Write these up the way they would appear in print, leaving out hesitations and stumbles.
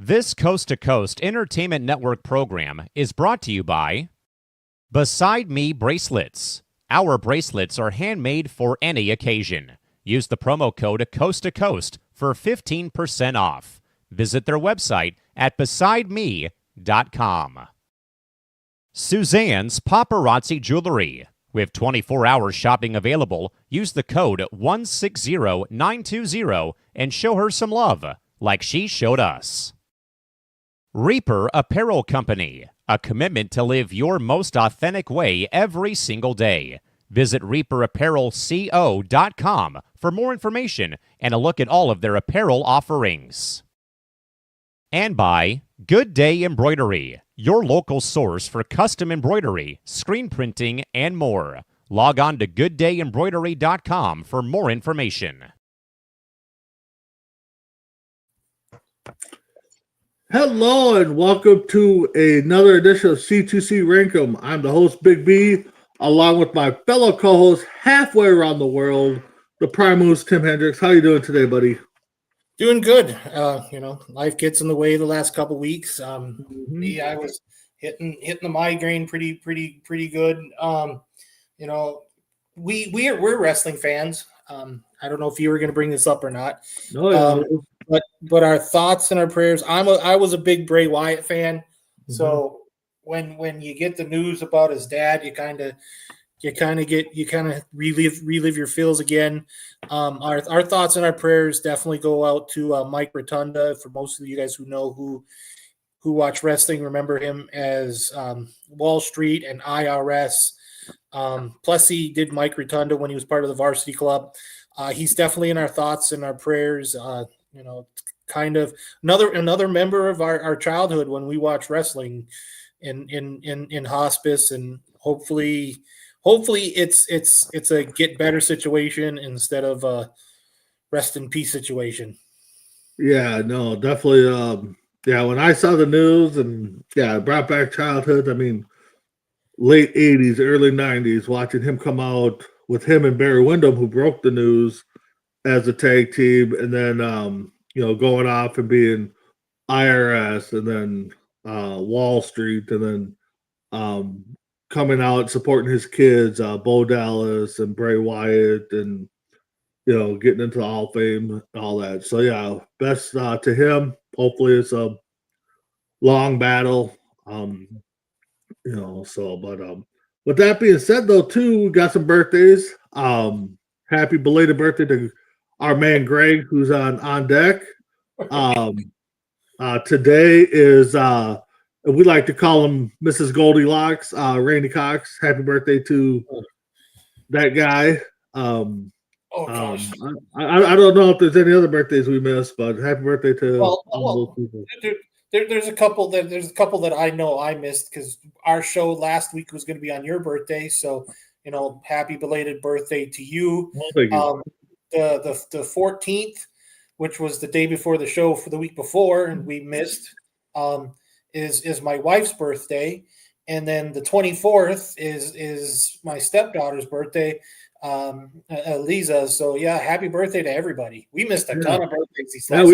This Coast to Coast Entertainment Network program is brought to you by Beside Me Bracelets. Our bracelets are handmade for any occasion. Use the promo code Coast to Coast for 15% off. Visit their website at besideme.com. Suzanne's Paparazzi Jewelry. With 24-hour shopping available, use the code 160920 and show her some love, like she showed us. Reaper Apparel Company, a commitment to live your most authentic way every single day. Visit reaperapparelco.com for more information and a look at all of their apparel offerings. And by Good Day Embroidery, your local source for custom embroidery, screen printing, and more. Log on to gooddayembroidery.com for more information. Hello and welcome to another edition of C2C Rankem. I'm the host, Big B, along with my fellow co-host halfway around the world, the Primus, Tim Hendricks. How you doing today, buddy? Doing good. Life gets in the way the last couple weeks. I was hitting the migraine pretty good. We're wrestling fans. I don't know if you were going to bring this up or not. No, but our thoughts and our prayers. I was a big Bray Wyatt fan, so when you get the news about his dad, you kind of relive your feels again. Our thoughts and our prayers definitely go out to Mike Rotunda. For most of you guys who know who watch wrestling, remember him as Wall Street and IRS. Plus, he did Mike Rotunda when he was part of the Varsity Club. He's definitely in our thoughts and our prayers. Kind of another member of our childhood when we watch wrestling in hospice, and hopefully it's a get better situation instead of a rest in peace situation. Yeah, no, definitely. When I saw the news and it brought back childhood. I mean, late 80s, early 90s, watching him come out with him and Barry Windham, who broke the news as a tag team, and then going off and being IRS, and then Wall Street, and then coming out supporting his kids, Bo Dallas and Bray Wyatt, and getting into the Hall of Fame and all that. So best to him. Hopefully it's a long battle. With that being said, though, too, we got some birthdays. Happy belated birthday to our man Greg, who's on deck. Today is we like to call him Mrs. Goldilocks, Randy Cox. Happy birthday to that guy. Gosh. I don't know if there's any other birthdays we missed, but happy birthday to all those people. There's a couple that I know I missed because our show last week was going to be on your birthday. So, happy belated birthday to you. Well, thank you. The 14th, which was the day before the show for the week before, and we missed, is my wife's birthday. And then the 24th is my stepdaughter's birthday, Lisa. So happy birthday to everybody. We missed a ton of birthdays these last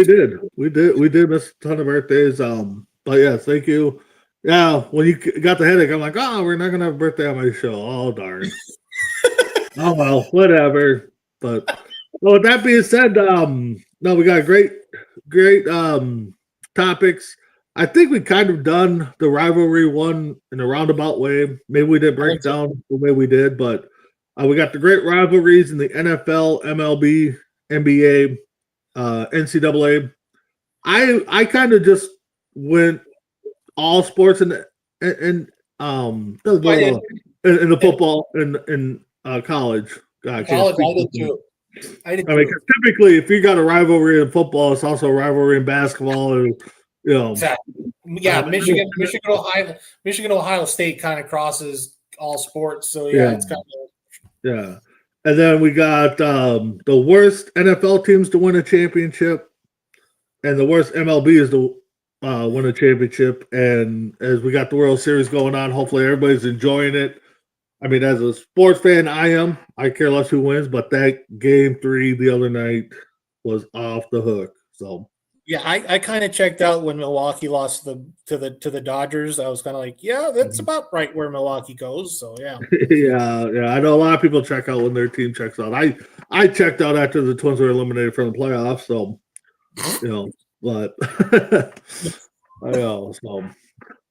we did miss a ton of birthdays. But thank you. When you got the headache, I'm like, we're not gonna have a birthday on my show. Oh darn. Oh well, whatever. But with that being said, we got great topics. I think we kind of done the rivalry one in a roundabout way. Maybe we didn't break down the way we did, but we got the great rivalries in the NFL, MLB, NBA, NCAA. I kind of just went all sports in the football in college. College, I did too. Because typically, if you got a rivalry in football, it's also a rivalry in basketball, and Exactly. Michigan, Ohio State kind of crosses all sports. So it's kind of. Yeah. And then we got the worst NFL teams to win a championship, and the worst MLB is to win a championship. And as we got the World Series going on, hopefully everybody's enjoying it. I mean, as a sports fan, I care less who wins, but that game 3 the other night was off the hook. So Yeah, I kind of checked out when Milwaukee lost to the Dodgers. I was kind of like, yeah, that's about right where Milwaukee goes. So yeah, Yeah. I know a lot of people check out when their team checks out. I checked out after the Twins were eliminated from the playoffs. So but I know. So,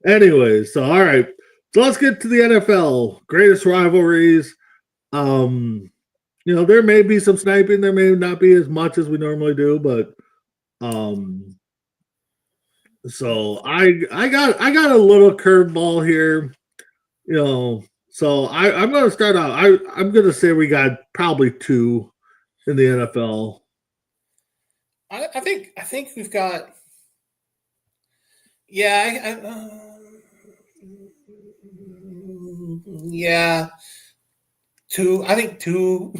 anyways, so all right. So let's get to the NFL greatest rivalries. There may be some sniping. There may not be as much as we normally do, but so I got a little curveball here. So I'm going to start out. I'm going to say we got probably two in the NFL. I think we've got. Yeah, yeah, two. I think two.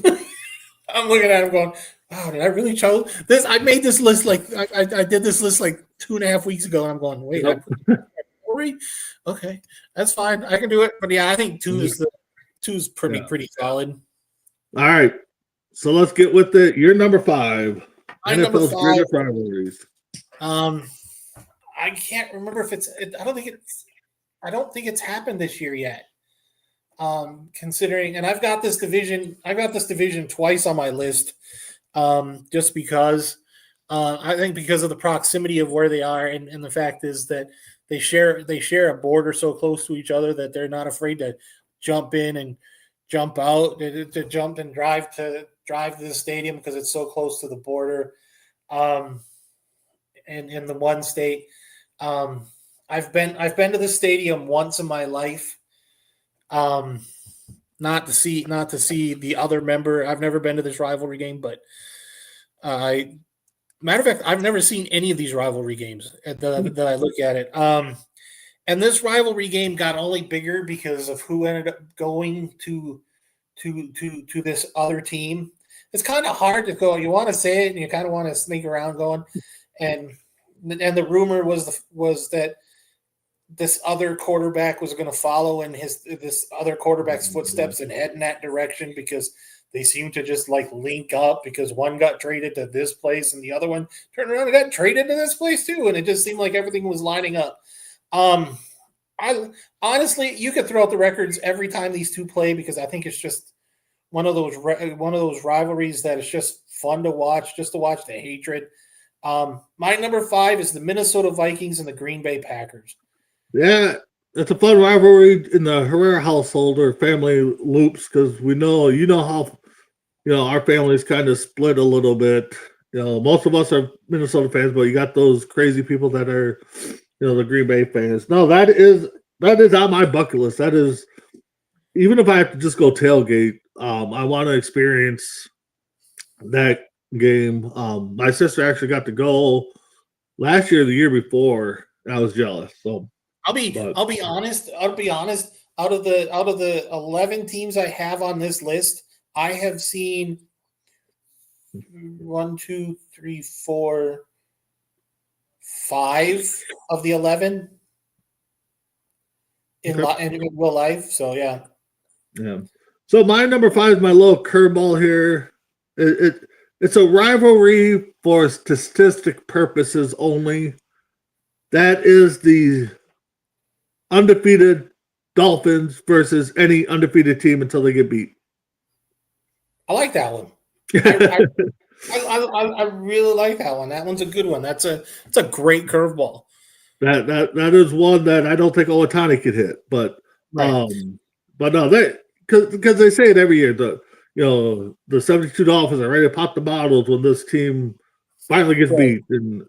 I'm looking at him going, wow, did I really chose this? I made this list I did this list like 2.5 weeks ago, and I'm going, wait, I put three? Okay, that's fine. I can do it. But yeah, I think two is pretty solid. All right. So let's get with it. You're number 5. NFL's greatest rivalries. I can't remember if I don't think it's happened this year yet. Considering, and I've got this division twice on my list, just because I think because of the proximity of where they are, and the fact is that they share a border so close to each other that they're not afraid to jump in and jump out, to jump and drive to the stadium because it's so close to the border. And in the one state, I've been to the stadium once in my life. Not to see the other member. I've never been to this rivalry game, but matter of fact, I've never seen any of these rivalry games that I look at it. And this rivalry game got only bigger because of who ended up going to this other team. It's kind of hard to go. You want to say it, and you kind of want to sneak around going, and the rumor was that this other quarterback was going to follow in this other quarterback's footsteps and head in that direction because they seem to just like link up because one got traded to this place and the other one turned around and got traded to this place too. And it just seemed like everything was lining up. I honestly, you could throw out the records every time these two play because I think it's just one of those rivalries that is just fun to watch, just to watch the hatred. My number 5 is the Minnesota Vikings and the Green Bay Packers. Yeah, it's a fun rivalry in the Herrera household or family loops because we know, how, our family's kind of split a little bit. Most of us are Minnesota fans, but you got those crazy people that are, the Green Bay fans. No, that is on my bucket list. That is, even if I have to just go tailgate, I want to experience that game. My sister actually got to go last year, the year before. I was jealous. So. I'll be honest. Out of the 11 teams I have on this list, I have seen 1, 2, 3, 4, 5 of the 11 in real life. So yeah. So my number 5 is my little curveball here. It's a rivalry for statistic purposes only. That is the undefeated Dolphins versus any undefeated team until they get beat. I like that one. I really like that one. That one's a good one. It's a great curveball. That is one that I don't think Owatani could hit, but right. But no, because they say it every year. The 72 Dolphins are ready to pop the bottles when this team finally gets beat, and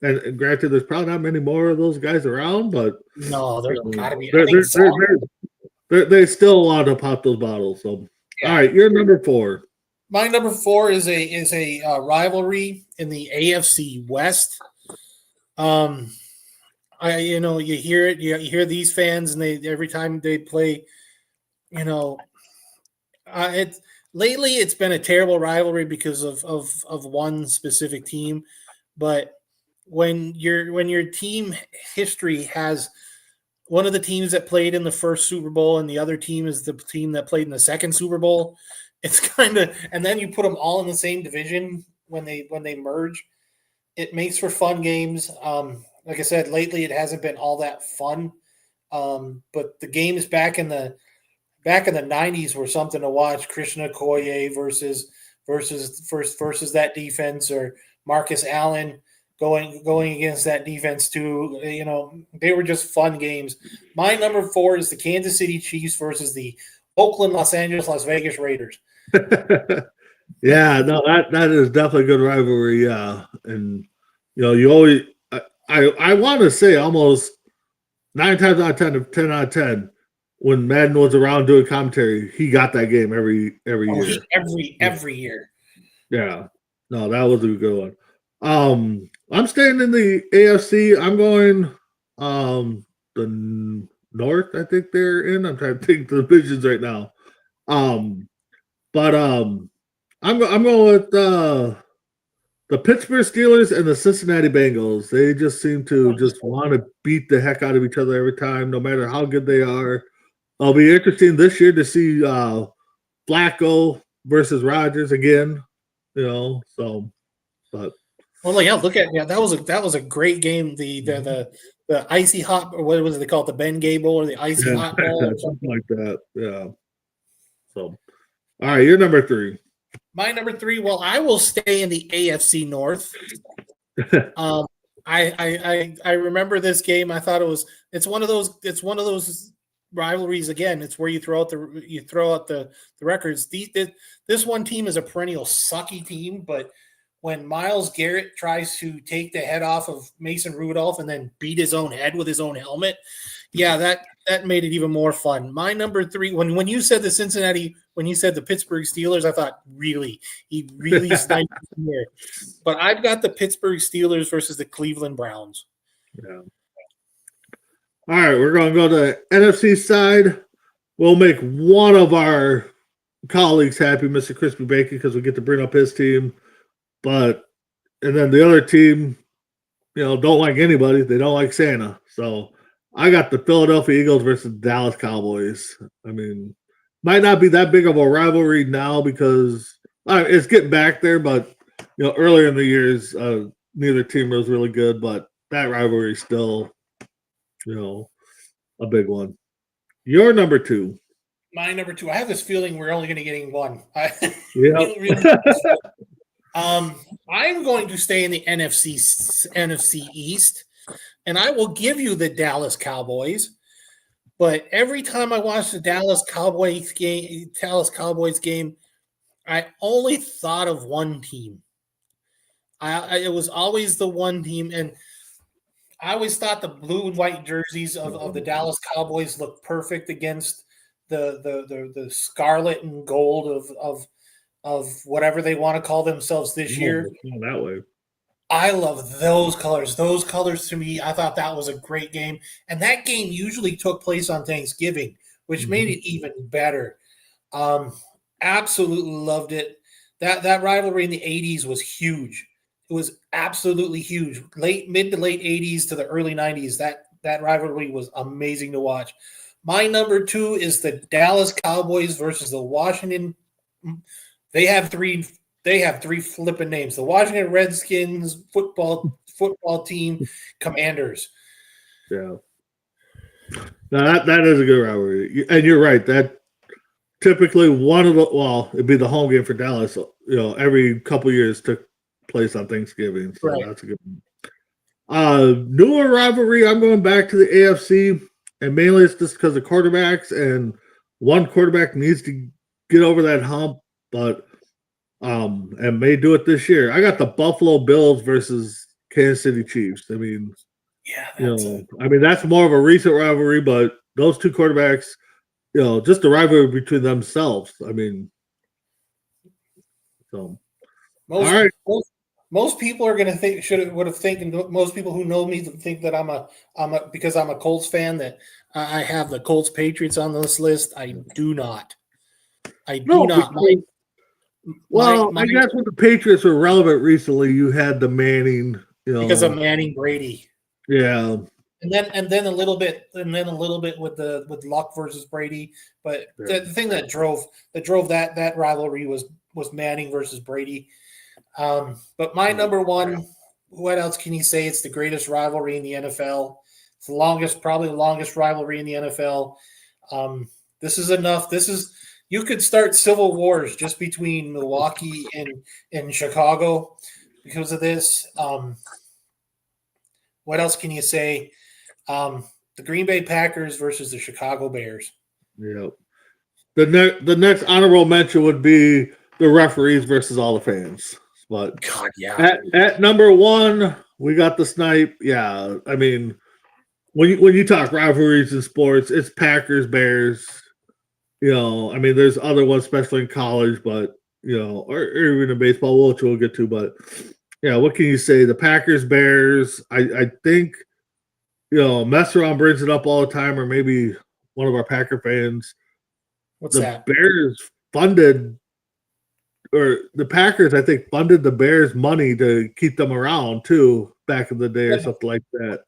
and granted, there's probably not many more of those guys around, but no, there's got to be. They still want to pop those bottles. So, all right, you're number 4. My number 4 is a rivalry in the AFC West. You hear it. You hear these fans, and every time they play, lately it's been a terrible rivalry because of one specific team, but when your team history has one of the teams that played in the first Super Bowl and the other team is the team that played in the second Super Bowl, it's kind of, and then you put them all in the same division when they merge. It makes for fun games. Like I said, lately it hasn't been all that fun. But the games back in the 90s were something to watch. Christian Okoye versus that defense, or Marcus Allen going against that defense too. You know, they were just fun games. My number 4 is the Kansas City Chiefs versus the Oakland, Los Angeles, Las Vegas Raiders. Yeah, no, that is definitely a good rivalry. Yeah, and you always I want to say almost 9 times out of 10, 10 out of 10, when Madden was around doing commentary, he got that game every year. Every year. Yeah, no, that was a good one. I'm staying in the AFC. I'm going the North. I think they're in. I'm trying to think the divisions right now. But I'm going with the Pittsburgh Steelers and the Cincinnati Bengals. They just seem to just want to beat the heck out of each other every time, no matter how good they are. It'll be interesting this year to see Flacco versus Rodgers again. But that was a great game. The icy hot, or what was it they call it, the Ben Gable or the icy hot ball, something like that. Yeah. So, all right, you're number 3. My number 3. Well, I will stay in the AFC North. I remember this game. I thought it's one of those rivalries again. It's where you throw out the records. This one team is a perennial sucky team, but when Myles Garrett tries to take the head off of Mason Rudolph and then beat his own head with his own helmet, yeah, that made it even more fun. My number 3, when you said the Pittsburgh Steelers, I thought he really sniped here. But I've got the Pittsburgh Steelers versus the Cleveland Browns. Yeah. All right, we're going to go to the NFC side. We'll make one of our colleagues happy, Mr. Crispy Bacon, because we get to bring up his team. And then the other team, don't like anybody. They don't like Santa. So I got the Philadelphia Eagles versus Dallas Cowboys. I mean, might not be that big of a rivalry now because it's getting back there, but earlier in the years, neither team was really good, but that rivalry is still, a big one. Your number 2. My number 2. I have this feeling we're only going to getting one. Yeah. I'm going to stay in the NFC East, and I will give you the Dallas Cowboys. But every time I watch the Dallas Cowboys game, I only thought of one team. It was always the one team, and I always thought the blue and white jerseys of the Dallas Cowboys looked perfect against the scarlet and gold of whatever they want to call themselves this year. That way. I love those colors. Those colors to me, I thought that was a great game. And that game usually took place on Thanksgiving, which made it even better. Absolutely loved it. That rivalry in the 80s was huge. It was absolutely huge. Mid to late 80s to the early 90s. That rivalry was amazing to watch. My number 2 is the Dallas Cowboys versus the Washington. They have three flipping names. The Washington Redskins football team Commanders. Yeah. Now that is a good rivalry. And you're right. That typically it'd be the home game for Dallas, every couple years took place on Thanksgiving. So right. That's a good one. Newer rivalry, I'm going back to the AFC, and mainly it's just because of quarterbacks, and one quarterback needs to get over that hump, but and may do it this year. I got the Buffalo Bills versus Kansas City Chiefs. I mean, that's more of a recent rivalry, but those two quarterbacks, just the rivalry between themselves. I mean, so all right. Most people are going to think most people who know me think that because I'm a Colts fan that I have the Colts Patriots on this list. I do not. I do not. I guess when the Patriots were relevant recently, you had the Manning, because of Manning Brady. Yeah. And then a little bit with Luck versus Brady. But the thing that drove that rivalry was Manning versus Brady. But my number one what else can you say? It's the greatest rivalry in the NFL. It's the longest, probably the longest rivalry in the NFL. This is enough. You could start civil wars just between Milwaukee and Chicago because of this. What else can you say? The Green Bay Packers versus the Chicago Bears. Yeah. The next honorable mention would be the referees versus all the fans. But God, yeah. At number one, we got the snipe. Yeah, I mean, when you talk rivalries in sports, it's Packers, Bears. You know, I mean, there's other ones, especially in college, but or even in baseball, which we'll get to. But yeah, what can you say? The Packers, Bears. I think mess around brings it up all the time, or maybe one of our Packer fans. What's that? Bears funded, or the Packers, I think, funded the Bears money to keep them around too back in the day, or something like that.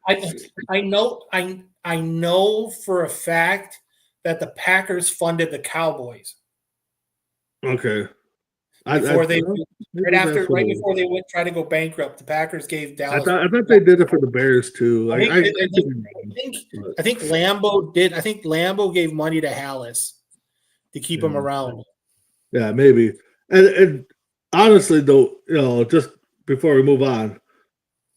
I know for a fact that the Packers funded the Cowboys. Okay. Right before they went try to go bankrupt, the Packers gave Dallas. I thought they did it for the Bears too. I think Lambeau did. I think Lambeau gave money to Hallis to keep him around. Yeah, maybe. And honestly, though, just before we move on,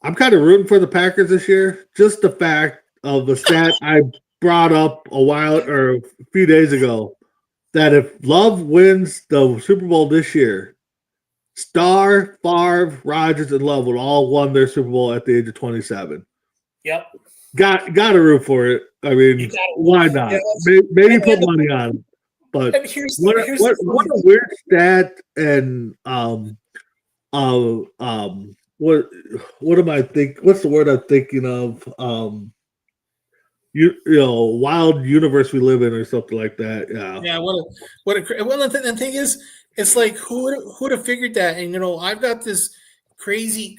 I'm kind of rooting for the Packers this year. Just the fact of the stat I brought up a few days ago, that if Love wins the Super Bowl this year, Starr, Favre, Rodgers, and Love would all won their Super Bowl at the age of 27. Yep. Got to root for it. I mean, why not? Yeah, maybe put money on it. But what a weird stat, and what am I think? What's the word I'm thinking of? Wild universe we live in, or something like that. Yeah. Yeah. The thing is, it's like who would have figured that? And I've got this crazy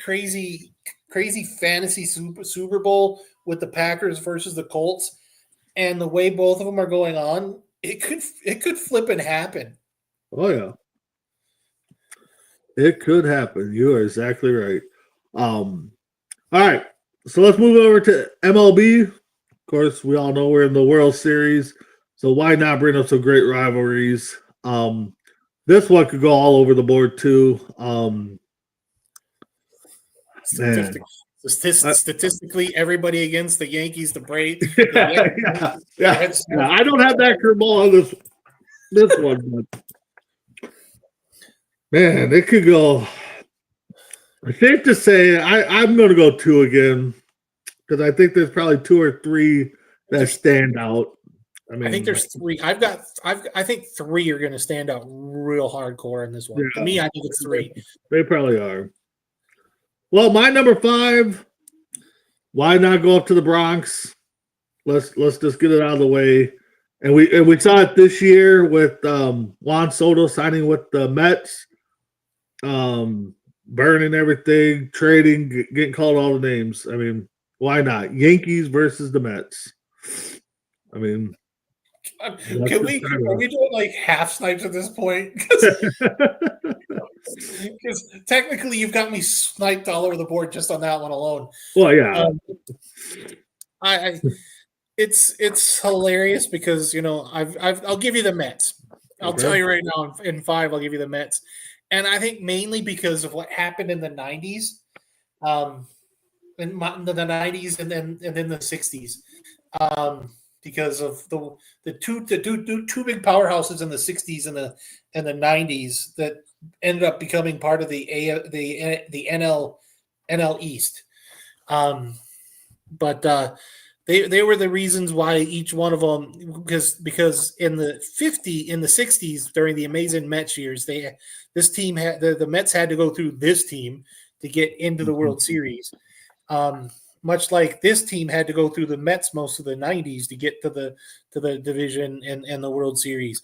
fantasy Super Bowl with the Packers versus the Colts, and the way both of them are going on, it could flip and happen. Oh yeah, it could happen. You are exactly right. All right, so let's move over to MLB. Of course, we all know we're in the World Series, so why not bring up some great rivalries? This one could go all over the board too. Statistically, everybody against the Yankees, the Braves. Yeah. I don't have that curveball on this one, but man, it could go. Safe to say, I'm going to go two again, because I think there's probably two or three that stand out. I think there's three. I think three are going to stand out real hardcore in this one. Yeah, to me, I think it's three. They probably are. Well, my number 5. Why not go up to the Bronx? Let's just get it out of the way. And we saw it this year with Juan Soto signing with the Mets, burning everything, trading, getting called all the names. I mean, why not? Yankees versus the Mets. I mean, are we doing like half snipes at this point? Because technically, you've got me sniped all over the board just on that one alone. Well, yeah. It's hilarious because I'll give you the Mets. I'll tell you right now, in 5, I'll give you the Mets, and I think mainly because of what happened in the 90s, in the 90s and then the 60s. Because of the two big powerhouses in the 60s and the 90s that ended up becoming part of the NL East. But they were the reasons why each one of them, because in the 60s during the amazing Mets years, this team had the Mets had to go through this team to get into the World Series. Much like this team had to go through the Mets most of the 90s to get to the division and the World Series.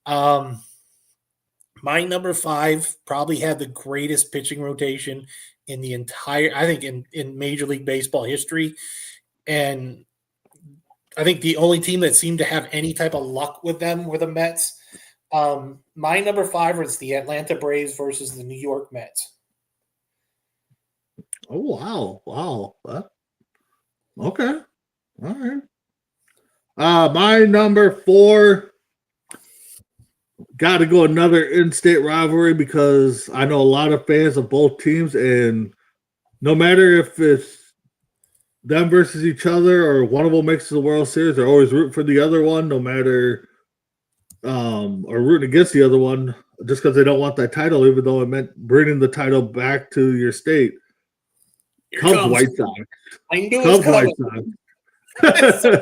My number 5 probably had the greatest pitching rotation in the entire, I think, in Major League Baseball history. And I think the only team that seemed to have any type of luck with them were the Mets. My number 5 was the Atlanta Braves versus the New York Mets. Oh wow, wow. Okay, all right. My number 4 got to go another in-state rivalry because I know a lot of fans of both teams, and no matter if it's them versus each other or one of them makes the World Series, they're always rooting for the other one, no matter or rooting against the other one just because they don't want that title, even though it meant bringing the title back to your state. Here Cubs, comes. White Sox. I knew it was Cubs, White coming. Sox.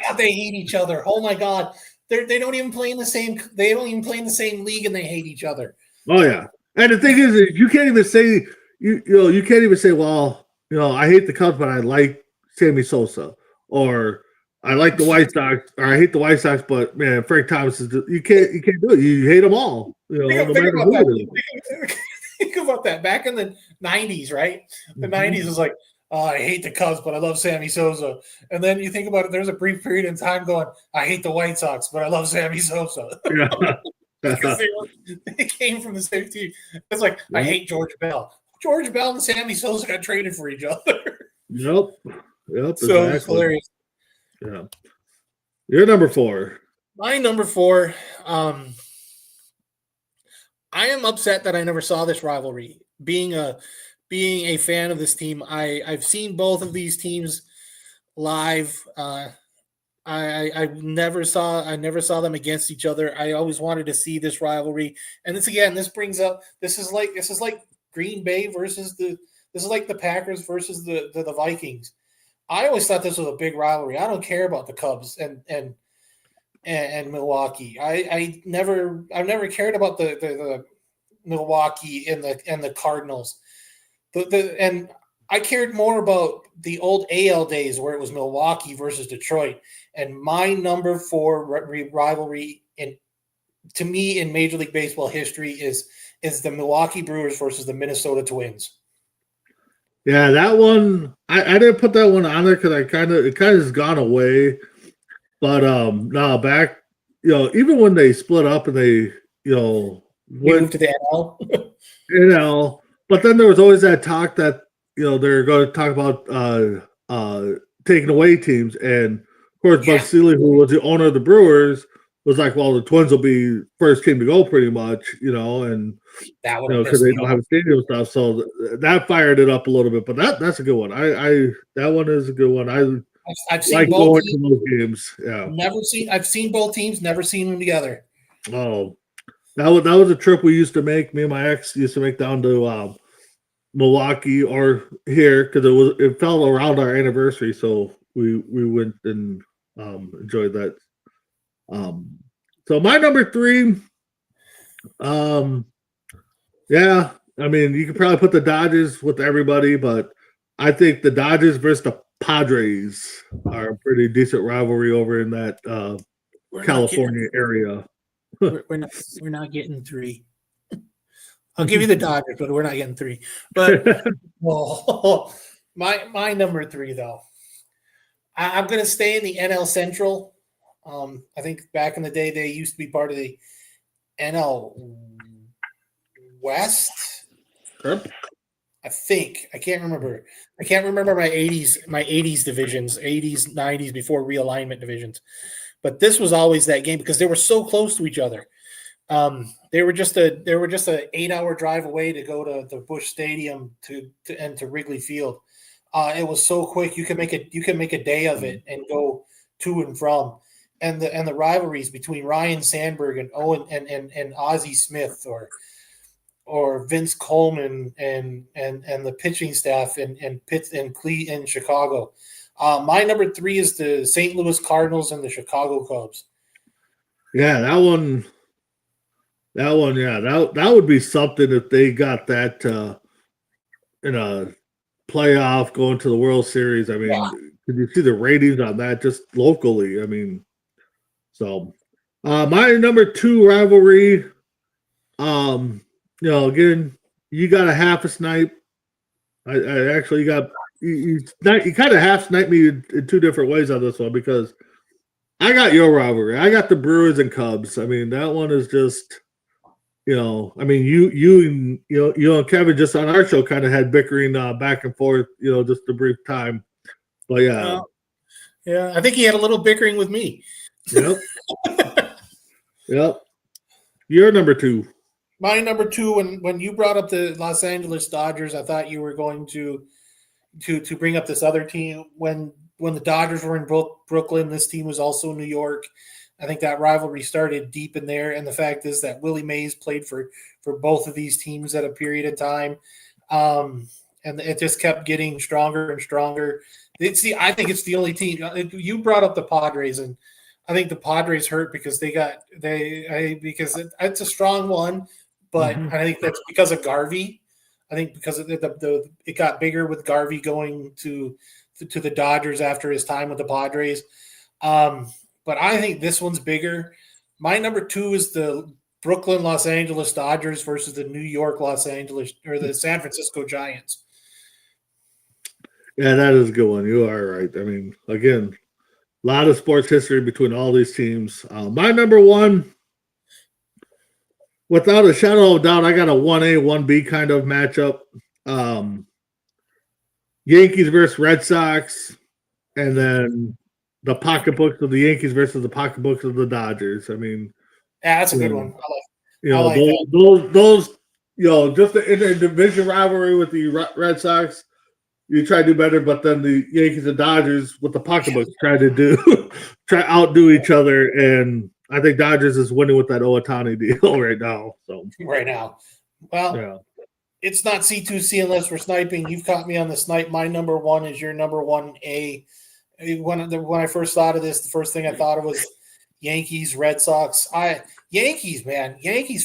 God, they hate each other. Oh my God, they don't even play in the same. They don't even play in the same league, and they hate each other. Oh yeah, and the thing is, you can't even say you can't even say, well, I hate the Cubs, but I like Sammy Sosa, or I like the White Sox, or I hate the White Sox, but man, Frank Thomas is you can't do it. You hate them all, no matter who it is. Think about that. Back in the 90s, right? The 90s was like, oh, I hate the Cubs, but I love Sammy Sosa. And then you think about it, there's a brief period in time going, I hate the White Sox, but I love Sammy Sosa. Yeah. Because they came from the same team. It's like, I hate George Bell. George Bell and Sammy Sosa got traded for each other. Yep. So it's hilarious. Yeah. You're number 4. My number 4, I am upset that I never saw this rivalry. Being a fan of this team, I've seen both of these teams live. I never saw them against each other. I always wanted to see this rivalry, and this brings up this is like Green Bay versus this is like the Packers versus the Vikings. I always thought this was a big rivalry. I don't care about the Cubs and Milwaukee. I've never cared about the Milwaukee and the Cardinals. And I cared more about the old AL days where it was Milwaukee versus Detroit. And my number 4 rivalry to me in Major League Baseball history is the Milwaukee Brewers versus the Minnesota Twins. Yeah, that one I didn't put that one on there because it kind of has gone away. But no, back even when they split up and they Moved to the NL, but then there was always that talk that they're going to talk about taking away teams, and of course Bud Selig, who was the owner of the Brewers, was like, well, the Twins will be first team to go pretty much, and that because they don't have a stadium stuff, so that fired it up a little bit. But that's a good one. I that one is a good one. I've seen like both going teams. to those games. Yeah, I've seen both teams. Never seen them together. Oh, that was a trip we used to make. Me and my ex used to make down to Milwaukee or here because it fell around our anniversary, so we went and enjoyed that. So my number 3, yeah, I mean you could probably put the Dodgers with everybody, but I think the Dodgers versus the Padres are a pretty decent rivalry over in that California area. We're not getting 3. I'll give you the Dodgers, but we're not getting 3. But my number 3 though, I'm going to stay in the NL Central. I think back in the day they used to be part of the NL West. Yep. I think I can't remember my 80s divisions, 80s, 90s before realignment divisions. But this was always that game because they were so close to each other. They were just a 8-hour drive away to go to the Busch Stadium to Wrigley Field. It was so quick you can make a day of it and go to and from. And the rivalries between Ryan Sandberg and Owen and Ozzie Smith or Vince Coleman and the pitching staff in Chicago. My number 3 is the St. Louis Cardinals and the Chicago Cubs. Yeah, that one, yeah, that would be something if they got that in a playoff going to the World Series. I mean, could you see the ratings on that just locally? I mean, so my number 2 rivalry, again, you got a half a snipe. I actually got you kind of half sniped me in 2 different ways on this one because I got your rivalry. I got the Brewers and Cubs. I mean, that one is just I mean, you and Kevin just on our show kind of had bickering back and forth, just a brief time. But yeah. Yeah, I think he had a little bickering with me. Yep. Yep. You're number 2. My number 2, when you brought up the Los Angeles Dodgers, I thought you were going to bring up this other team. When the Dodgers were in Brooklyn, this team was also New York. I think that rivalry started deep in there, and the fact is that Willie Mays played for both of these teams at a period of time, and it just kept getting stronger and stronger. I think it's the only team. You brought up the Padres, and I think the Padres hurt because because it's a strong one, but I think that's because of Garvey. I think because of it got bigger with Garvey going to the Dodgers after his time with the Padres. But I think this one's bigger. My number 2 is the Brooklyn Los Angeles Dodgers versus the New York Los Angeles or the San Francisco Giants. Yeah, that is a good one. You are right. I mean, again, a lot of sports history between all these teams. My number 1, without a shadow of doubt, I got a 1A, 1B kind of matchup. Yankees versus Red Sox, and then the pocketbooks of the Yankees versus the pocketbooks of the Dodgers. I mean, yeah, that's a good one. Those just the interdivision rivalry with the Red Sox. You try to do better, but then the Yankees and Dodgers with the pocketbooks try to outdo each other, and I think Dodgers is winning with that Ohtani deal right now. So right now, well, yeah. It's not C2C unless we're sniping. You've caught me on the snipe. My number 1 is your number 1A. When I first thought of this, the first thing I thought of was Yankees, Red Sox. Yankees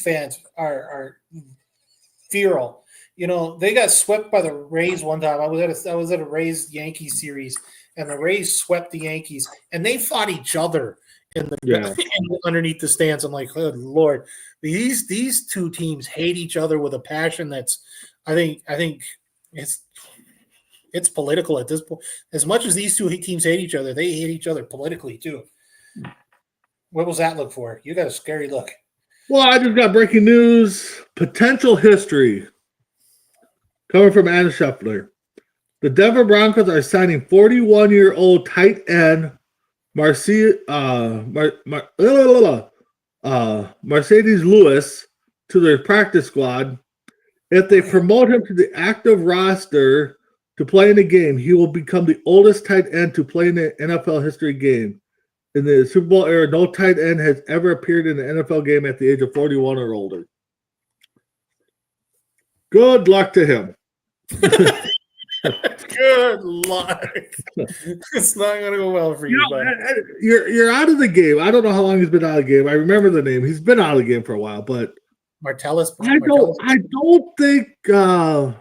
fans are feral. They got swept by the Rays one time. I was at a Rays Yankees series, and the Rays swept the Yankees, and they fought each other underneath the stands. I'm like, good Lord, these two teams hate each other with a passion that's, I think it's political at this point. As much as these two teams hate each other, they hate each other politically too. What was that look for? You got a scary look. Well, I just got breaking news. Potential history coming from Anna Scheffler. The Denver Broncos are signing 41-year-old tight end Mercedes Lewis to their practice squad. If they promote him to the active roster to play in the game, he will become the oldest tight end to play in the NFL history game. In the Super Bowl era, no tight end has ever appeared in an NFL game at the age of 41 or older. Good luck to him. Good luck. It's not going to go well for you. You're out of the game. I don't know how long he's been out of the game. I remember the name. He's been out of the game for a while, but Martellus. I don't think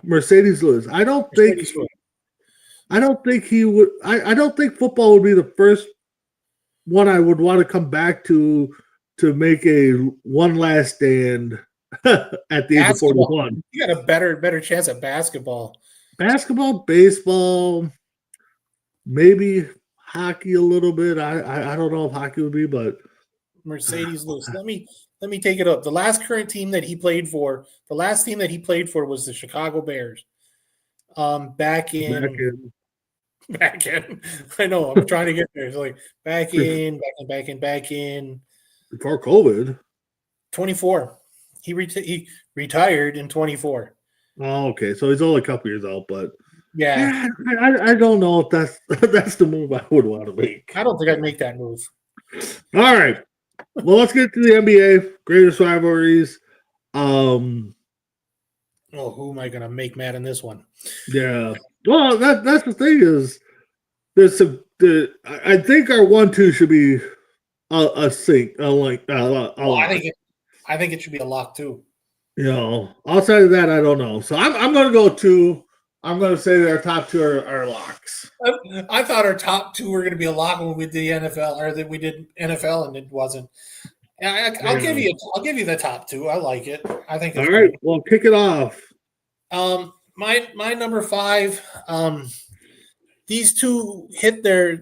Mercedes Lewis. I don't think he would. I don't think football would be the first one I would want to come back to make a one last stand at the age of 41. You got a better chance at basketball. Basketball, baseball, maybe hockey a little bit. I don't know if hockey would be, but Mercedes Lewis. Let me take it up. The last team that he played for was the Chicago Bears. Back in. I know. I'm trying to get there. It's like back in before COVID. 24. He retired in 24. Oh, okay. So he's only a couple years old, but yeah, I don't know if that's the move I would want to make. I don't think I'd make that move. All right. Well, let's get to the NBA greatest rivalries. Who am I going to make mad in this one? Yeah. Well, that's the thing is, I think our 1-2 should be a sync. I think it should be a lock too. Outside of that, I don't know. So I'm going to go 2. I'm going to say that our top 2 are locks. I thought our top 2 were going to be a lock when we did the NFL, or that we did NFL, and it wasn't. I'll give you the top 2. I like it. I think. All right. Well, kick it off. My number 5. These two hit their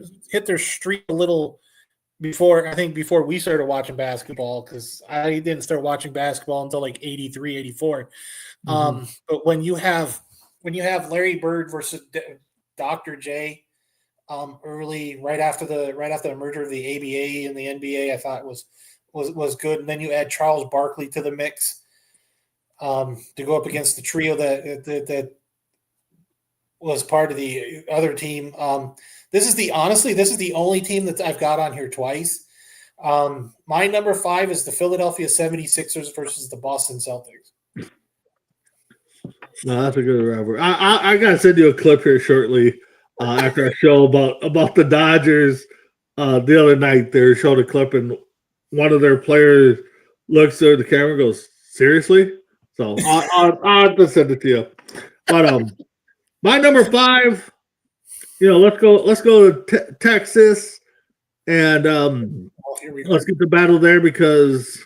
streak a little before we started watching basketball, because I didn't start watching basketball until like 83, 84. But when you have Larry Bird versus Dr. J, early, right after the merger of the ABA and the NBA, I thought was good. And then you add Charles Barkley to the mix, to go up against the trio that was part of the other team. This is the only team that I've got on here twice. My number 5 is the Philadelphia 76ers versus the Boston Celtics. No, that's a good rivalry. I gotta send you a clip here shortly after I show about the Dodgers. The other night they showed a clip and one of their players looks at the camera and goes, "Seriously?" So I'll have to send it to you. But my number 5, let's go to Texas and let's get the battle there because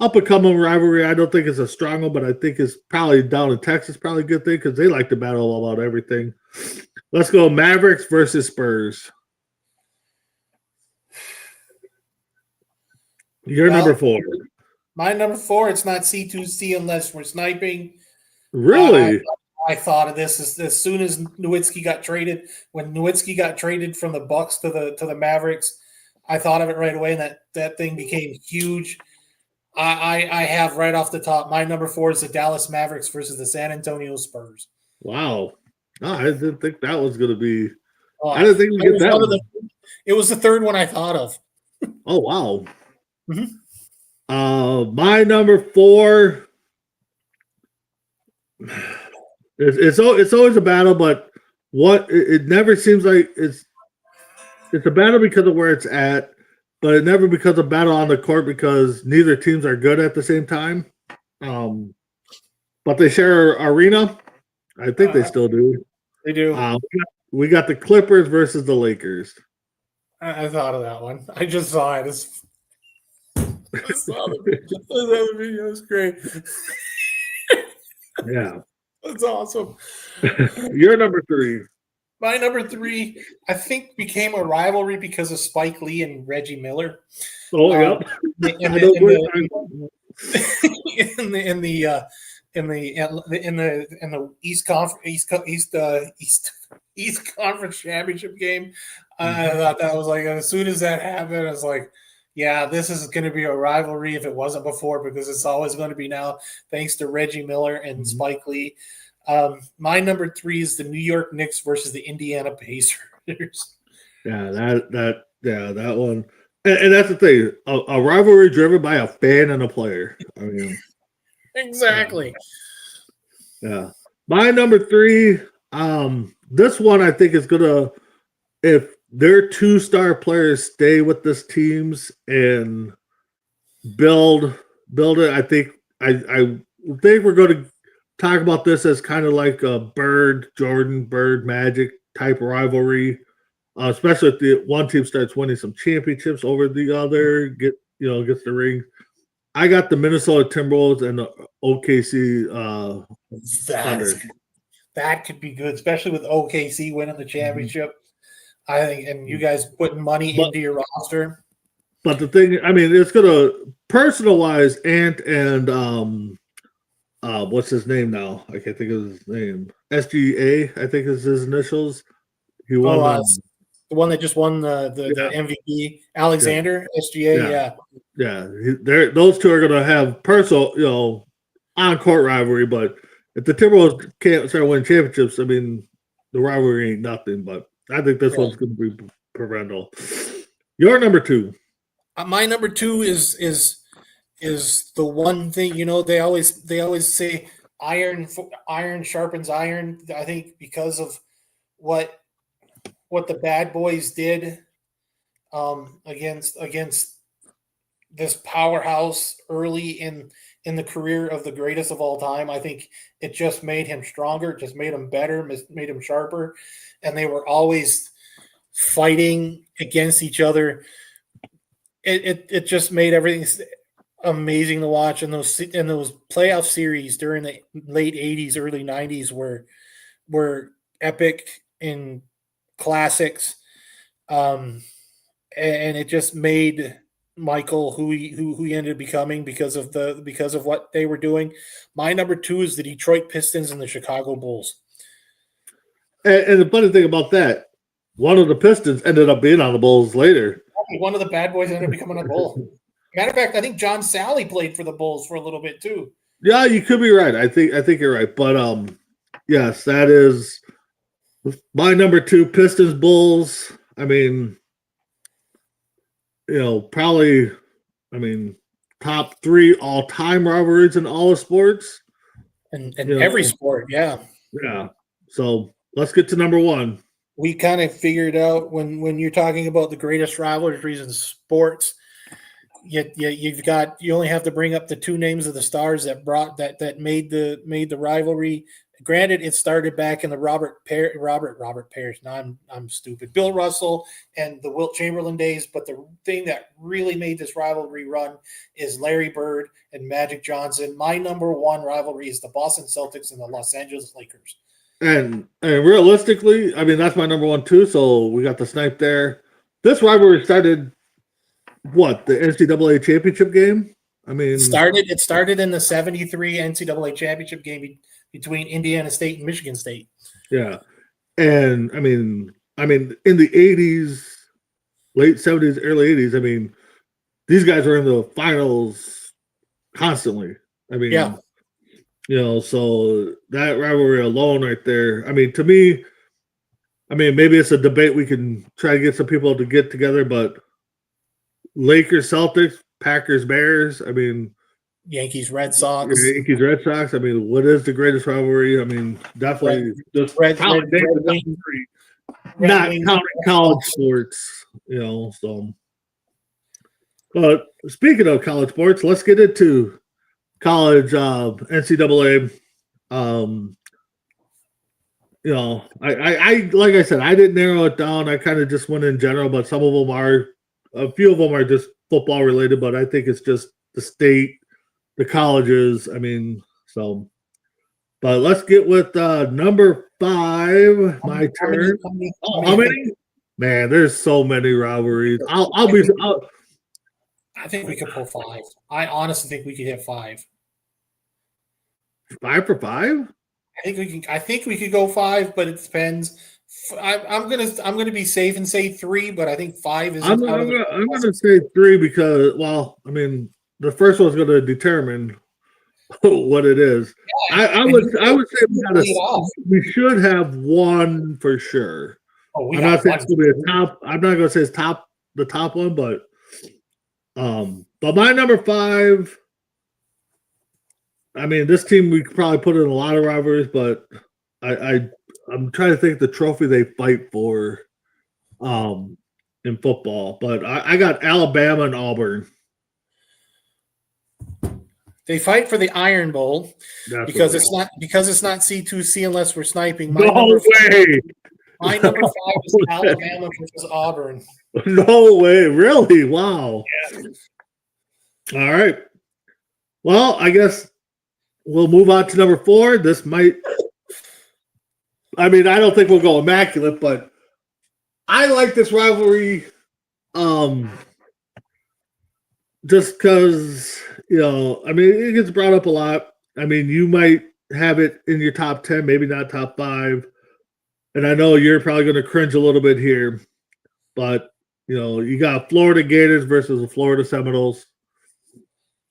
up and coming rivalry. I don't think it's a strong one, but I think it's probably down in Texas probably a good thing because they like to battle about everything. Let's go Mavericks versus Spurs. You're number 4. My number 4, it's not C2C unless we're sniping. Really? I thought of this as soon as Nowitzki got traded. When Nowitzki got traded from the Bucks to the Mavericks, I thought of it right away, and that thing became huge. I have right off the top, my number 4 is the Dallas Mavericks versus the San Antonio Spurs. Wow. No, I didn't think that was going to be. I didn't think we'd get that one. It was the third one I thought of. Oh, wow. My number 4. It's always a battle, but it never seems like it's a battle because of where it's at, but it never becomes a battle on the court because neither teams are good at the same time. But they share arena. I think they still do. They do. We got the Clippers versus the Lakers. I thought of that one. I just saw it. I saw the video. It's great. Yeah. That's awesome. You're number 3. My number 3, I think, became a rivalry because of Spike Lee and Reggie Miller. Oh, yep. In the East Conference Championship game, I thought that was like, as soon as that happened, I was like, yeah, this is going to be a rivalry if it wasn't before, because it's always going to be now, thanks to Reggie Miller and Spike Lee. My number 3 is the New York Knicks versus the Indiana Pacers. Yeah, that one. And that's the thing, a rivalry driven by a fan and a player. I mean, exactly. Yeah. My number 3, this one I think is gonna, if their 2-star players stay with this teams and build it. I think we're going to talk about this as kind of like a Jordan Magic type rivalry, especially if the one team starts winning some championships over the other, gets the ring. I got the Minnesota Timberwolves and the OKC Thunder. That could be good, especially with OKC winning the championship. I think, and you guys putting money into your roster. But the thing, I mean, it's gonna personal-wise, Ant and what's his name now? I can't think of his name. SGA, I think is his initials. He won the one that just won the MVP, Alexander SGA. Yeah. Those two are gonna have personal, on-court rivalry. But if the Timberwolves can't start winning championships, I mean, the rivalry ain't nothing. But I think this one's going to be parental. Your number 2. My number 2 is the one thing, they always say iron sharpens iron. I think because of what the Bad Boys did against this powerhouse early in the career of the greatest of all time. I think it just made him stronger, just made him better, made him sharper. And they were always fighting against each other. It just made everything amazing to watch. And those playoff series during the late 80s, early 90s were epic in classics. And and it just made Michael who he ended up becoming because of what they were doing. My number 2 is the Detroit Pistons and the Chicago Bulls. And the funny thing about that, one of the Pistons ended up being on the Bulls later. One of the bad boys ended up becoming a Bull. Matter of fact, I think John Sally played for the Bulls for a little bit too. Yeah, you could be right. I think you're right. But yes, that is my number 2, Pistons Bulls. I mean, probably, top 3 all-time rivalries in all of sports. And every sport, yeah. Yeah. So let's get to number 1. We kind of figured out when you're talking about the greatest rivalries in sports, you only have to bring up the 2 names of the stars that made the rivalry. Granted, it started back in the Robert Parrish. Now I'm stupid. Bill Russell and the Wilt Chamberlain days, but the thing that really made this rivalry run is Larry Bird and Magic Johnson. My number 1 rivalry is the Boston Celtics and the Los Angeles Lakers. And realistically, I mean, that's my number 1 too. So we got the snipe there. This rivalry started the NCAA championship game? I mean, it started in the 73 NCAA championship game between Indiana State and Michigan State. Yeah. And I mean, in the 80s, late 70s, early 80s, I mean, these guys were in the finals constantly. I mean, yeah. So that rivalry alone right there, I mean, to me, maybe it's a debate we can try to get some people to get together, but Lakers, Celtics, Packers, Bears, I mean, Yankees, Red Sox. I mean, what is the greatest rivalry? I mean, definitely just not counting college sports, so. But speaking of college sports, let's get into college NCAA. I like I said, I didn't narrow it down. I kind of just went in general, but a few of them are just football related, but I think it's just the state, the colleges. I mean, so. But let's get with number 5. My turn. How many? Man, there's so many rivalries. I think we could pull 5. I honestly think we could hit 5. 5 for 5? I think we could go 5, but it depends. I'm gonna be safe and say 3, but I think 5 is. I'm gonna say 3 because, well, I mean, the first one's gonna determine what it is. Yeah, I would say we should have 1 for sure. Oh, I'm not saying it's gonna be a top. I'm not gonna say it's the top one, but my number 5. I mean, this team we could probably put in a lot of rivalries, but I'm trying to think the trophy they fight for in football. But I got Alabama and Auburn. They fight for the Iron Bowl because it's not C2C unless we're sniping. My number 5 is Alabama versus Auburn. No way, really? Wow. Yeah. All right. Well, I guess we'll move on to number 4. This might. I mean, I don't think we'll go immaculate, but I like this rivalry just because, I mean, it gets brought up a lot. I mean, you might have it in your top 10, maybe not top 5. And I know you're probably going to cringe a little bit here, but, you got Florida Gators versus the Florida Seminoles.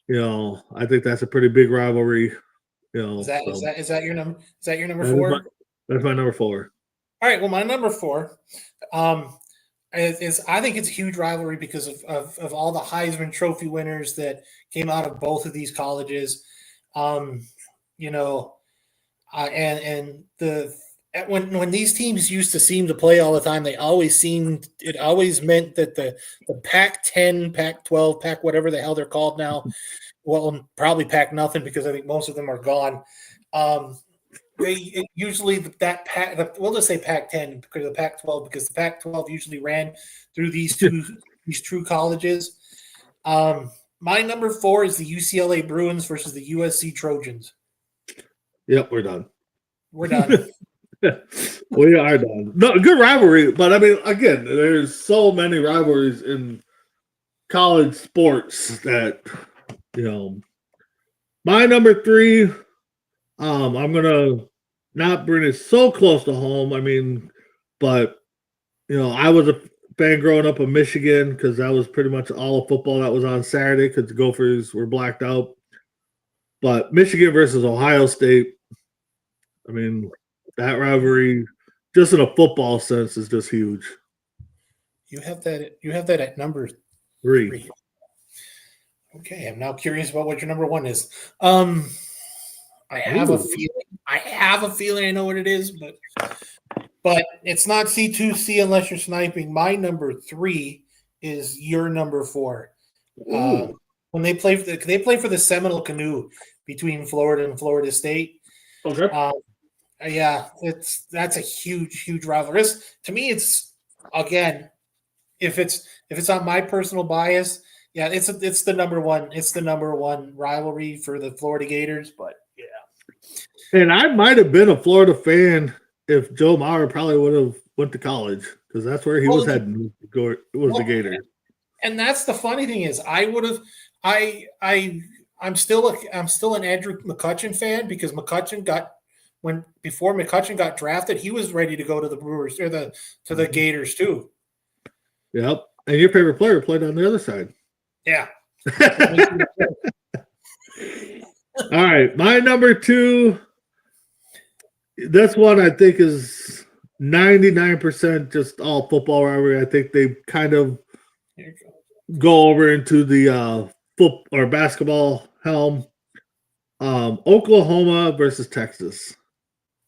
I think that's a pretty big rivalry. Is that your number? Is that your number 4? That's my number 4. All right. Well, my number 4 is I think it's a huge rivalry because of all the Heisman Trophy winners that came out of both of these colleges. When these teams used to seem to play all the time, it always meant that the Pac-10, Pac-12, Pac whatever the hell they're called now, well, probably Pac nothing because I think most of them are gone. We'll just say Pac-10 because of the Pac-12 because the Pac-12 usually ran through these true colleges. My number 4 is the UCLA Bruins versus the USC Trojans. Yep, we're done. We're done. We are done. No, good rivalry, but I mean, again, there's so many rivalries in college sports that my number three. I'm gonna not bring it so close to home. I mean, but I was a fan growing up in Michigan because that was pretty much all of football that was on Saturday because the Gophers were blacked out. But Michigan versus Ohio State, I mean, that rivalry, just in a football sense, is just huge. You have that at number Three. 3. Okay, I'm now curious about what your number 1 is. I have a feeling I know what it is, but it's not C2C unless you're sniping. My number 3 is your number 4. When they play for the Seminole Canoe between Florida and Florida State. Okay. Yeah, that's a huge rivalry. To me, it's again, if it's on my personal bias, yeah, it's the number one. It's the number one rivalry for the Florida Gators, but yeah. And I might have been a Florida fan if Joe Mauer probably would have went to college because that's where he was heading. The Gators. And that's the funny thing is, I would have. I'm still an Andrew McCutcheon fan because before McCutcheon got drafted, he was ready to go to the Brewers or to the Gators too. Yep. And your favorite player played on the other side. Yeah. All right. My number 2. This one I think is 99% just all football rivalry. I think they kind of go over into the foot or basketball helm. Oklahoma versus Texas.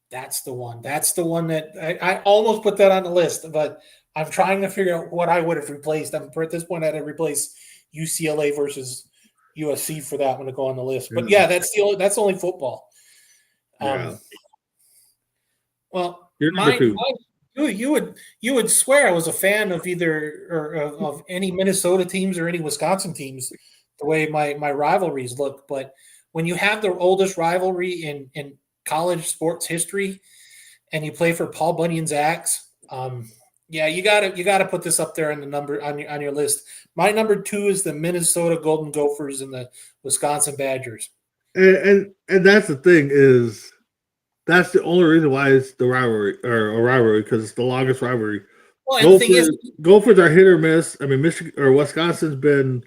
That's the one. That's the one that I almost put that on the list, but I'm trying to figure out what I would have replaced. At this point, I'd have replaced UCLA versus USC for that one to go on the list. But yeah, that's only football. Yeah. Well, you're number 2. You would swear I was a fan of either or of any Minnesota teams or any Wisconsin teams, the way my rivalries look. But when you have the oldest rivalry in college sports history, and you play for Paul Bunyan's Axe, yeah, you gotta put this up there on the number on your list. My number 2 is the Minnesota Golden Gophers and the Wisconsin Badgers. And that's the thing is. That's the only reason why it's the rivalry or a rivalry because it's the longest rivalry. Well, Gophers are hit or miss. I mean, Michigan or Wisconsin's been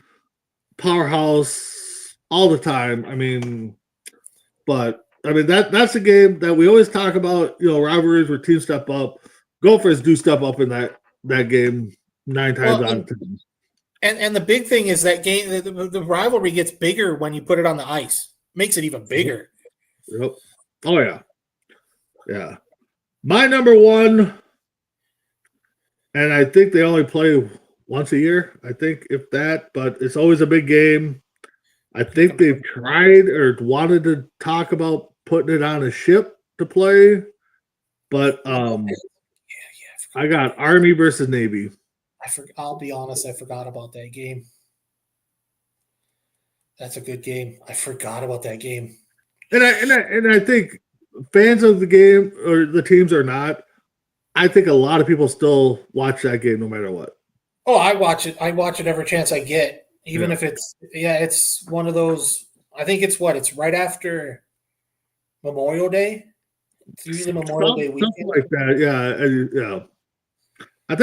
powerhouse all the time. I mean, but I mean that's a game that we always talk about. Rivalries where teams step up. Gophers do step up in that game 9 times out of 10. And the big thing is that game. The rivalry gets bigger when you put it on the ice. Makes it even bigger. Yep. Oh yeah. Yeah. My number 1, and I think they only play once a year, I think, if that, but it's always a big game. I think they've tried or wanted to talk about putting it on a ship to play, but I got Army versus Navy. I'll be honest, I forgot about that game. That's a good game. I forgot about that game. And I think fans of the game or the teams or not, I think a lot of people still watch that game no matter what. Oh, I watch it. I watch it every chance I get, even if it's one of those. I think it's right after Memorial Day. It's usually Memorial Day weekend. Something like that. Yeah. I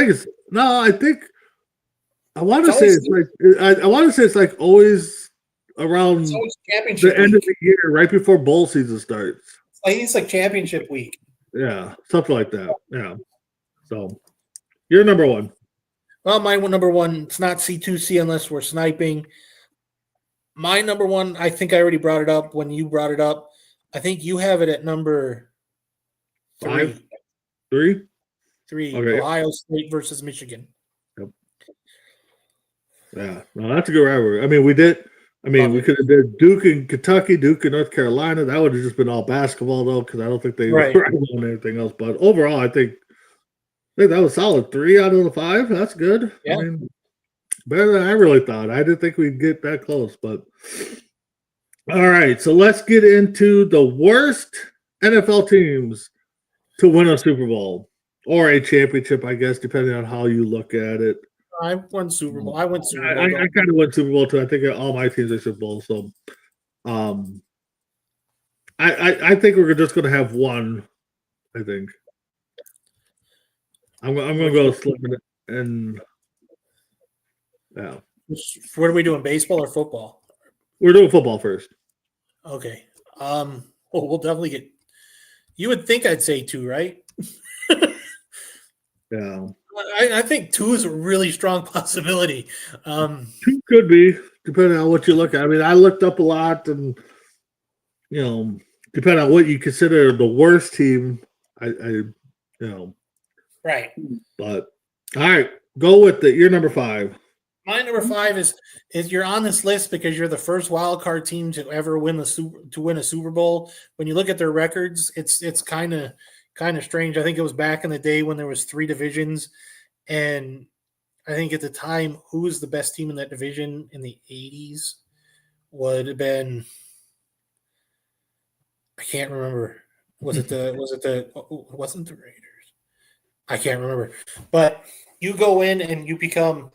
want to say it's like always around the end of the year, right before bowl season starts. It's like championship week. Yeah, something like that. Yeah. So, you're number 1. Well, my number 1, it's not C2C unless we're sniping. My number 1, I think I already brought it up when you brought it up. I think you have it at number 3. 3? 3. Okay. Ohio State versus Michigan. Yep. Yeah. No, that's a good rivalry. I mean, we could have did Duke and Kentucky, Duke and North Carolina. That would have just been all basketball, though, because I don't think they were on anything else. But overall, I think that was solid. 3 out of the 5. That's good. Yeah. I mean, better than I really thought. I didn't think we'd get that close. But all right, so let's get into the worst NFL teams. to win a Super Bowl or a championship, I guess, depending on how you look at it. I won Super Bowl. I went Super Bowl. I kind of went Super Bowl too. I think all my teams are Super Bowl. So, I think we're just going to have one. I think I'm going to go slim and yeah. What are we doing? Baseball or football? We're doing football first. Okay. Well, we'll definitely get. You would think I'd say 2, right? Yeah. I think 2 is a really strong possibility. 2 could be, depending on what you look at. I mean, I looked up a lot, and depending on what you consider the worst team, Right. But all right, go with it. You're number 5. My number 5 is you're on this list because you're the first wild card team to ever win a Super Bowl. When you look at their records, it's kind of strange. I think it was back in the day when there was 3 divisions, and I think at the time, who was the best team in that division in the 80s would have been. I can't remember. Wasn't the Raiders? I can't remember. But you go in and you become,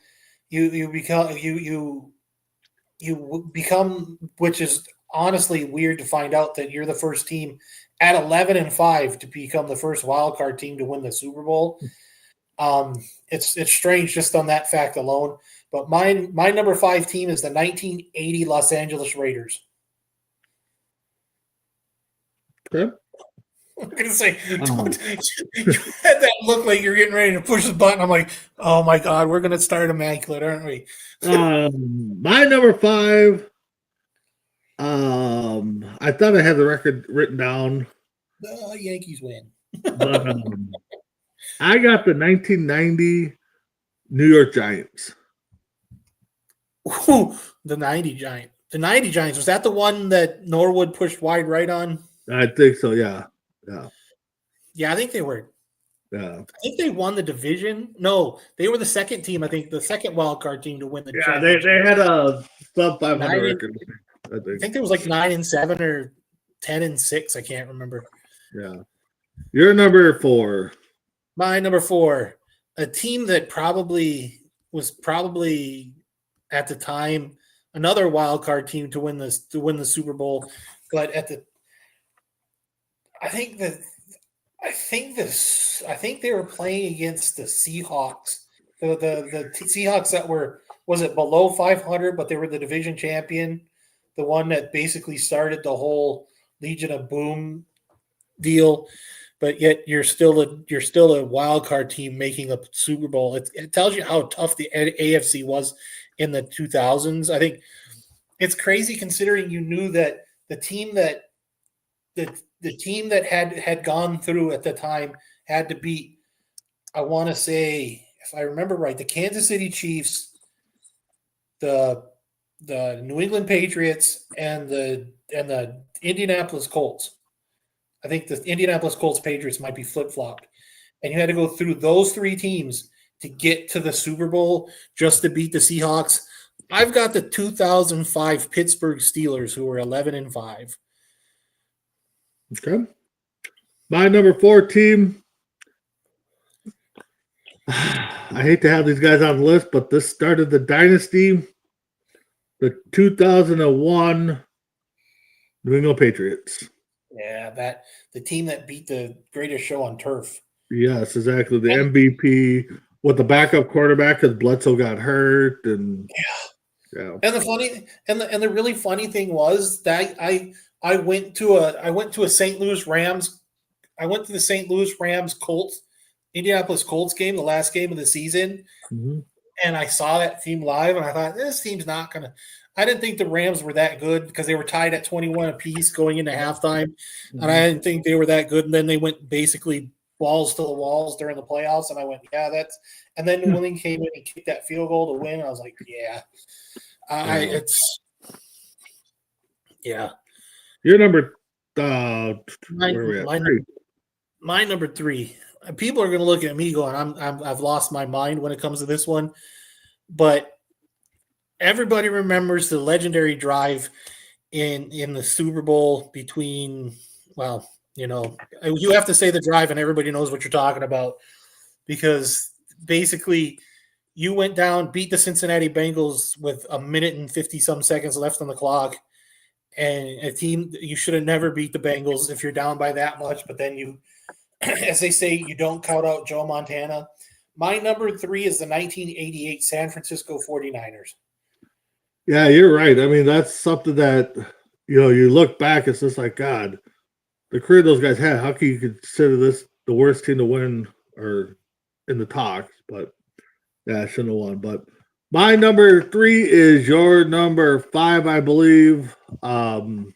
which is honestly weird to find out that you're the first team at 11-5 to become the first wild card team to win the Super Bowl. It's strange just on that fact alone. But my number 5 team is the 1980 Los Angeles Raiders. Okay. I'm gonna say, you had that look like you're getting ready to push the button. I'm like, oh my god, we're gonna start immaculate, aren't we? My number 5. I thought I had the record written down. The Yankees win. But I got the 1990 New York Giants. Ooh, the 90 Giants. The 90 Giants, was that the one that Norwood pushed wide right on? I think so, yeah. Yeah, I think they were. Yeah. I think they won the division. No, they were the second team, I think, the second wild card team to win the championship. They had a sub 500 record. I think it was like 9-7 or 10-6. I can't remember. Yeah. Your number 4. My number 4, a team that was probably at the time another wild card team to win the Super Bowl, but I think they were playing against the Seahawks. The Seahawks that was it below 500, but they were the division champion, the one that basically started the whole Legion of Boom deal. But yet you're still a wild card team making a Super Bowl. It tells you how tough the AFC was in the 2000s. I think it's crazy considering you knew that the team that had gone through at the time had to beat, I want to say, if I remember right, the Kansas City Chiefs, the New England Patriots, and the Indianapolis Colts. I think the Indianapolis Colts Patriots might be flip-flopped. And you had to go through those 3 teams to get to the Super Bowl just to beat the Seahawks. I've got the 2005 Pittsburgh Steelers, who were 11-5. Okay. My number 4 team. I hate to have these guys on the list, but this started the dynasty. The 2001 New England Patriots. Yeah, the team that beat the greatest show on turf. Yes, exactly. The MVP with the backup quarterback because Bledsoe got hurt, and yeah. And the really funny thing was that I went to a St. Louis Rams. I went to the St. Louis Rams Indianapolis Colts game, the last game of the season, and I saw that team live, and I thought this team's not gonna. I didn't think the Rams were that good because they were tied at 21 apiece going into halftime, and I didn't think they were that good. And then they went basically balls to the walls during the playoffs, and I went, yeah, that's. And then New England came in and kicked that field goal to win. I was like, yeah, yeah. Your number, my number 3. People are going to look at me going, I've lost my mind when it comes to this one, but everybody remembers the legendary drive in the Super Bowl between, well, You have to say the drive, and everybody knows what you're talking about, because basically you went down, beat the Cincinnati Bengals with a minute and 50-some seconds left on the clock, and a team you should have never beat the Bengals if you're down by that much. But then you, as they say, you don't count out Joe Montana. My number 3 is the 1988 San Francisco 49ers. Yeah, you're right. I mean, that's something that, you look back, it's just like, God, the career those guys had, how can you consider this the worst team to win or in the talks? But yeah, I shouldn't have won. But my number 3 is your number 5, I believe. The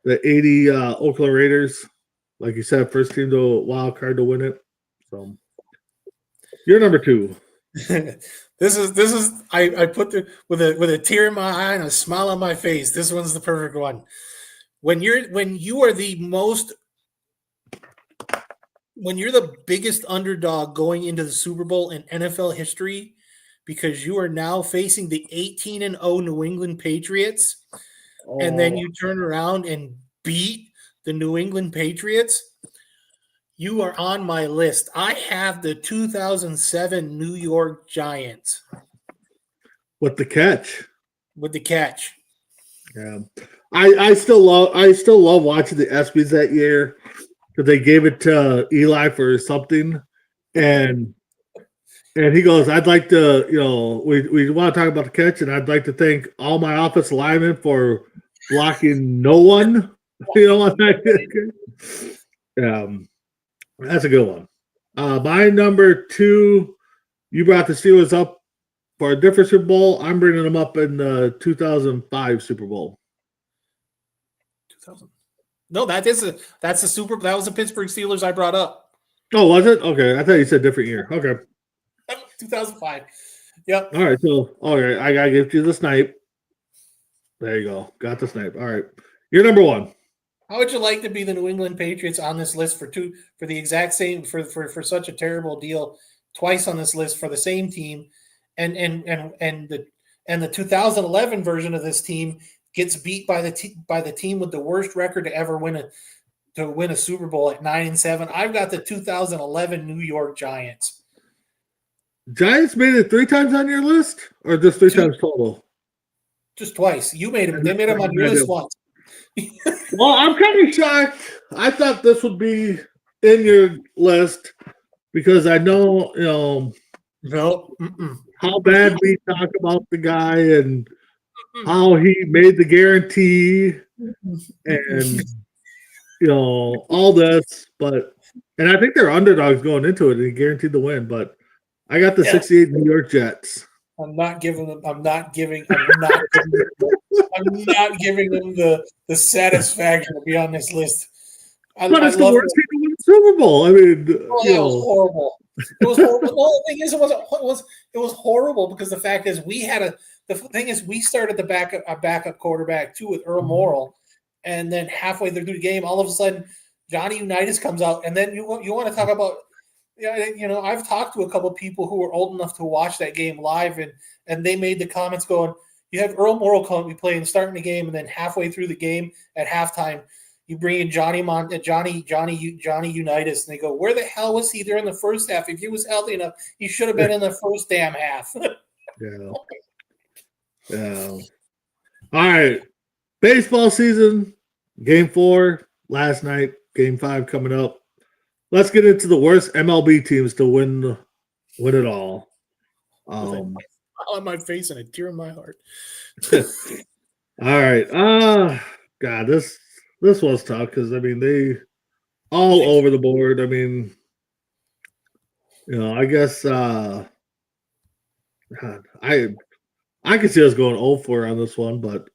80 Oakland Raiders. Like you said, first team to wild card to win it. So you're number 2. This is I put with a tear in my eye and a smile on my face. This one's the perfect one. When you're the biggest underdog going into the Super Bowl in NFL history, because you are now facing the 18-0 New England Patriots, and then you turn around and beat the New England Patriots, you are on my list. I have the 2007 New York Giants. With the catch. Yeah. I still love watching the ESPYs that year, because they gave it to Eli for something, and he goes, I'd like to, we want to talk about the catch, and I'd like to thank all my offensive linemen for blocking no one. That's a good one. My number 2, you brought the Steelers up for a different Super Bowl. I'm bringing them up in the 2005 Super Bowl. 2000. No, that was the Pittsburgh Steelers I brought up. Oh, was it? Okay, I thought you said different year. Okay. 2005. Yep. All right, I gotta give you the snipe. There you go. Got the snipe. All right. You're number 1. How would you like to be the New England Patriots on this list for the exact same for such a terrible deal, twice on this list for the same team, and the 2011 version of this team gets beat by the team with the worst record to ever win a Super Bowl at 9-7. I've got the 2011 New York Giants. Giants made it 3 times on your list, or just 3 times total? Just twice. You made them. They made them on your list once. Well, I'm kind of shocked. I thought this would be in your list, because I know, no, how bad we talk about the guy and how he made the guarantee and, all this. And I think they're underdogs going into it, and he guaranteed the win. But I got the 68 New York Jets. I'm not giving them the satisfaction to be on this list. But it's the worst team to win the Super Bowl. I mean, it was horrible. It was horrible. The thing is, it was horrible, because the fact is we started a backup quarterback too with Earl Morrall, and then halfway through the game, all of a sudden Johnny Unitas comes out, and then you want to talk about. Yeah, I've talked to a couple of people who were old enough to watch that game live, and they made the comments going, you have Earl Morrall coming playing, starting the game, and then halfway through the game at halftime, you bring in Johnny Unitas, and they go, where the hell was he during the first half? If he was healthy enough, he should have been in the first damn half. Yeah. All right. Baseball season, Game 4 last night, Game 5 coming up. Let's get into the worst MLB teams to win it all. On my face and a tear in my heart. All right. God, this was tough, because I mean, they all over the board. I mean, I guess God, I can see us going 0-4 on this one, but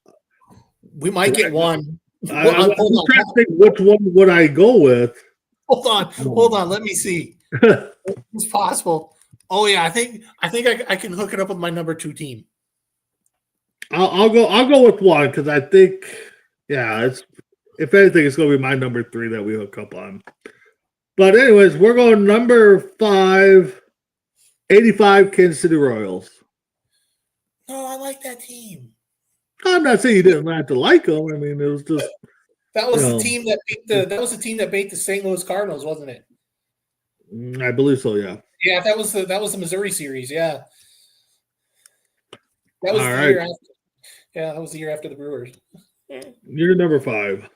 we might get one. I'm trying to think, which one would I go with? Hold on. Let me see. It's possible. Oh yeah, I think I can hook it up with my number 2 team. I'll go with 1, because I think, it's, if anything, it's going to be my number 3 that we hook up on. But anyways, we're going number 5, 85 Kansas City Royals. No, I like that team. I'm not saying you didn't have to like them. I mean, it was just That was the team that beat the St. Louis Cardinals, wasn't it? I believe so. Yeah. Yeah, that was the Missouri series. Yeah, that was All the right. year after. Yeah, that was the year after the Brewers. You're number 5.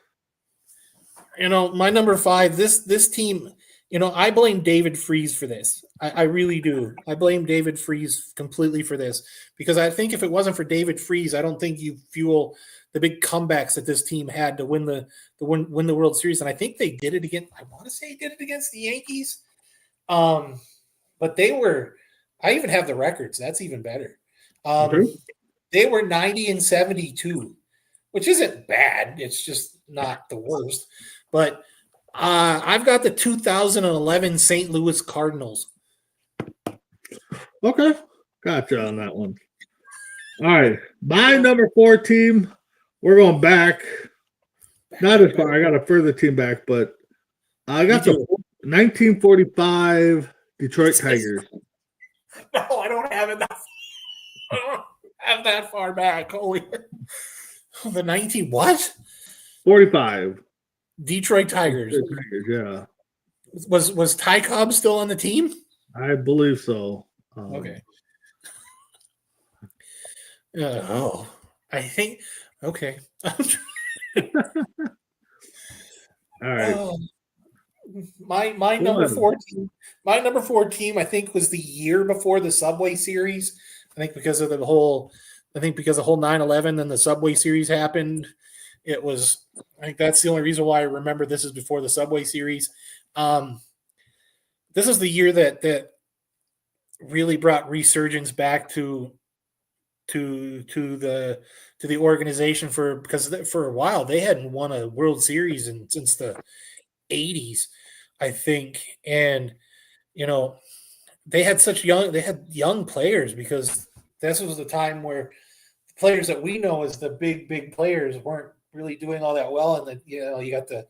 My number 5. This team. I blame David Freese for this. I really do. I blame David Freese completely for this because I think if it wasn't for David Freese, I don't think you fuel the big comebacks that this team had to win the World Series. And I think they did it again. I want to say they did it against the Yankees. But they were. I even have the records. That's even better. They were 90-72, which isn't bad. It's just not the worst. But I've got the 2011 St. Louis Cardinals. Okay. Gotcha on that one. All right. My number 4 team, we're going back. Not as far. I got a further team back, but I got the 1945 Detroit Tigers. No, I don't have it. I don't have that far back. Holy. The 19 what? 45. Detroit Tigers. Yeah. Was Ty Cobb still on the team? I believe so. Okay. I think. Okay. All right. My number 4 team. My number 4 team, I think, was the year before the Subway Series. I think because of the whole 9/11 and the Subway Series happened. It was. I think that's the only reason why I remember this is before the Subway Series. This is the year that really brought resurgence back to the organization because for a while they hadn't won a World Series since the 80s, I think, and they had young players because this was the time where the players that we know as the big players weren't really doing all that well, and then you got the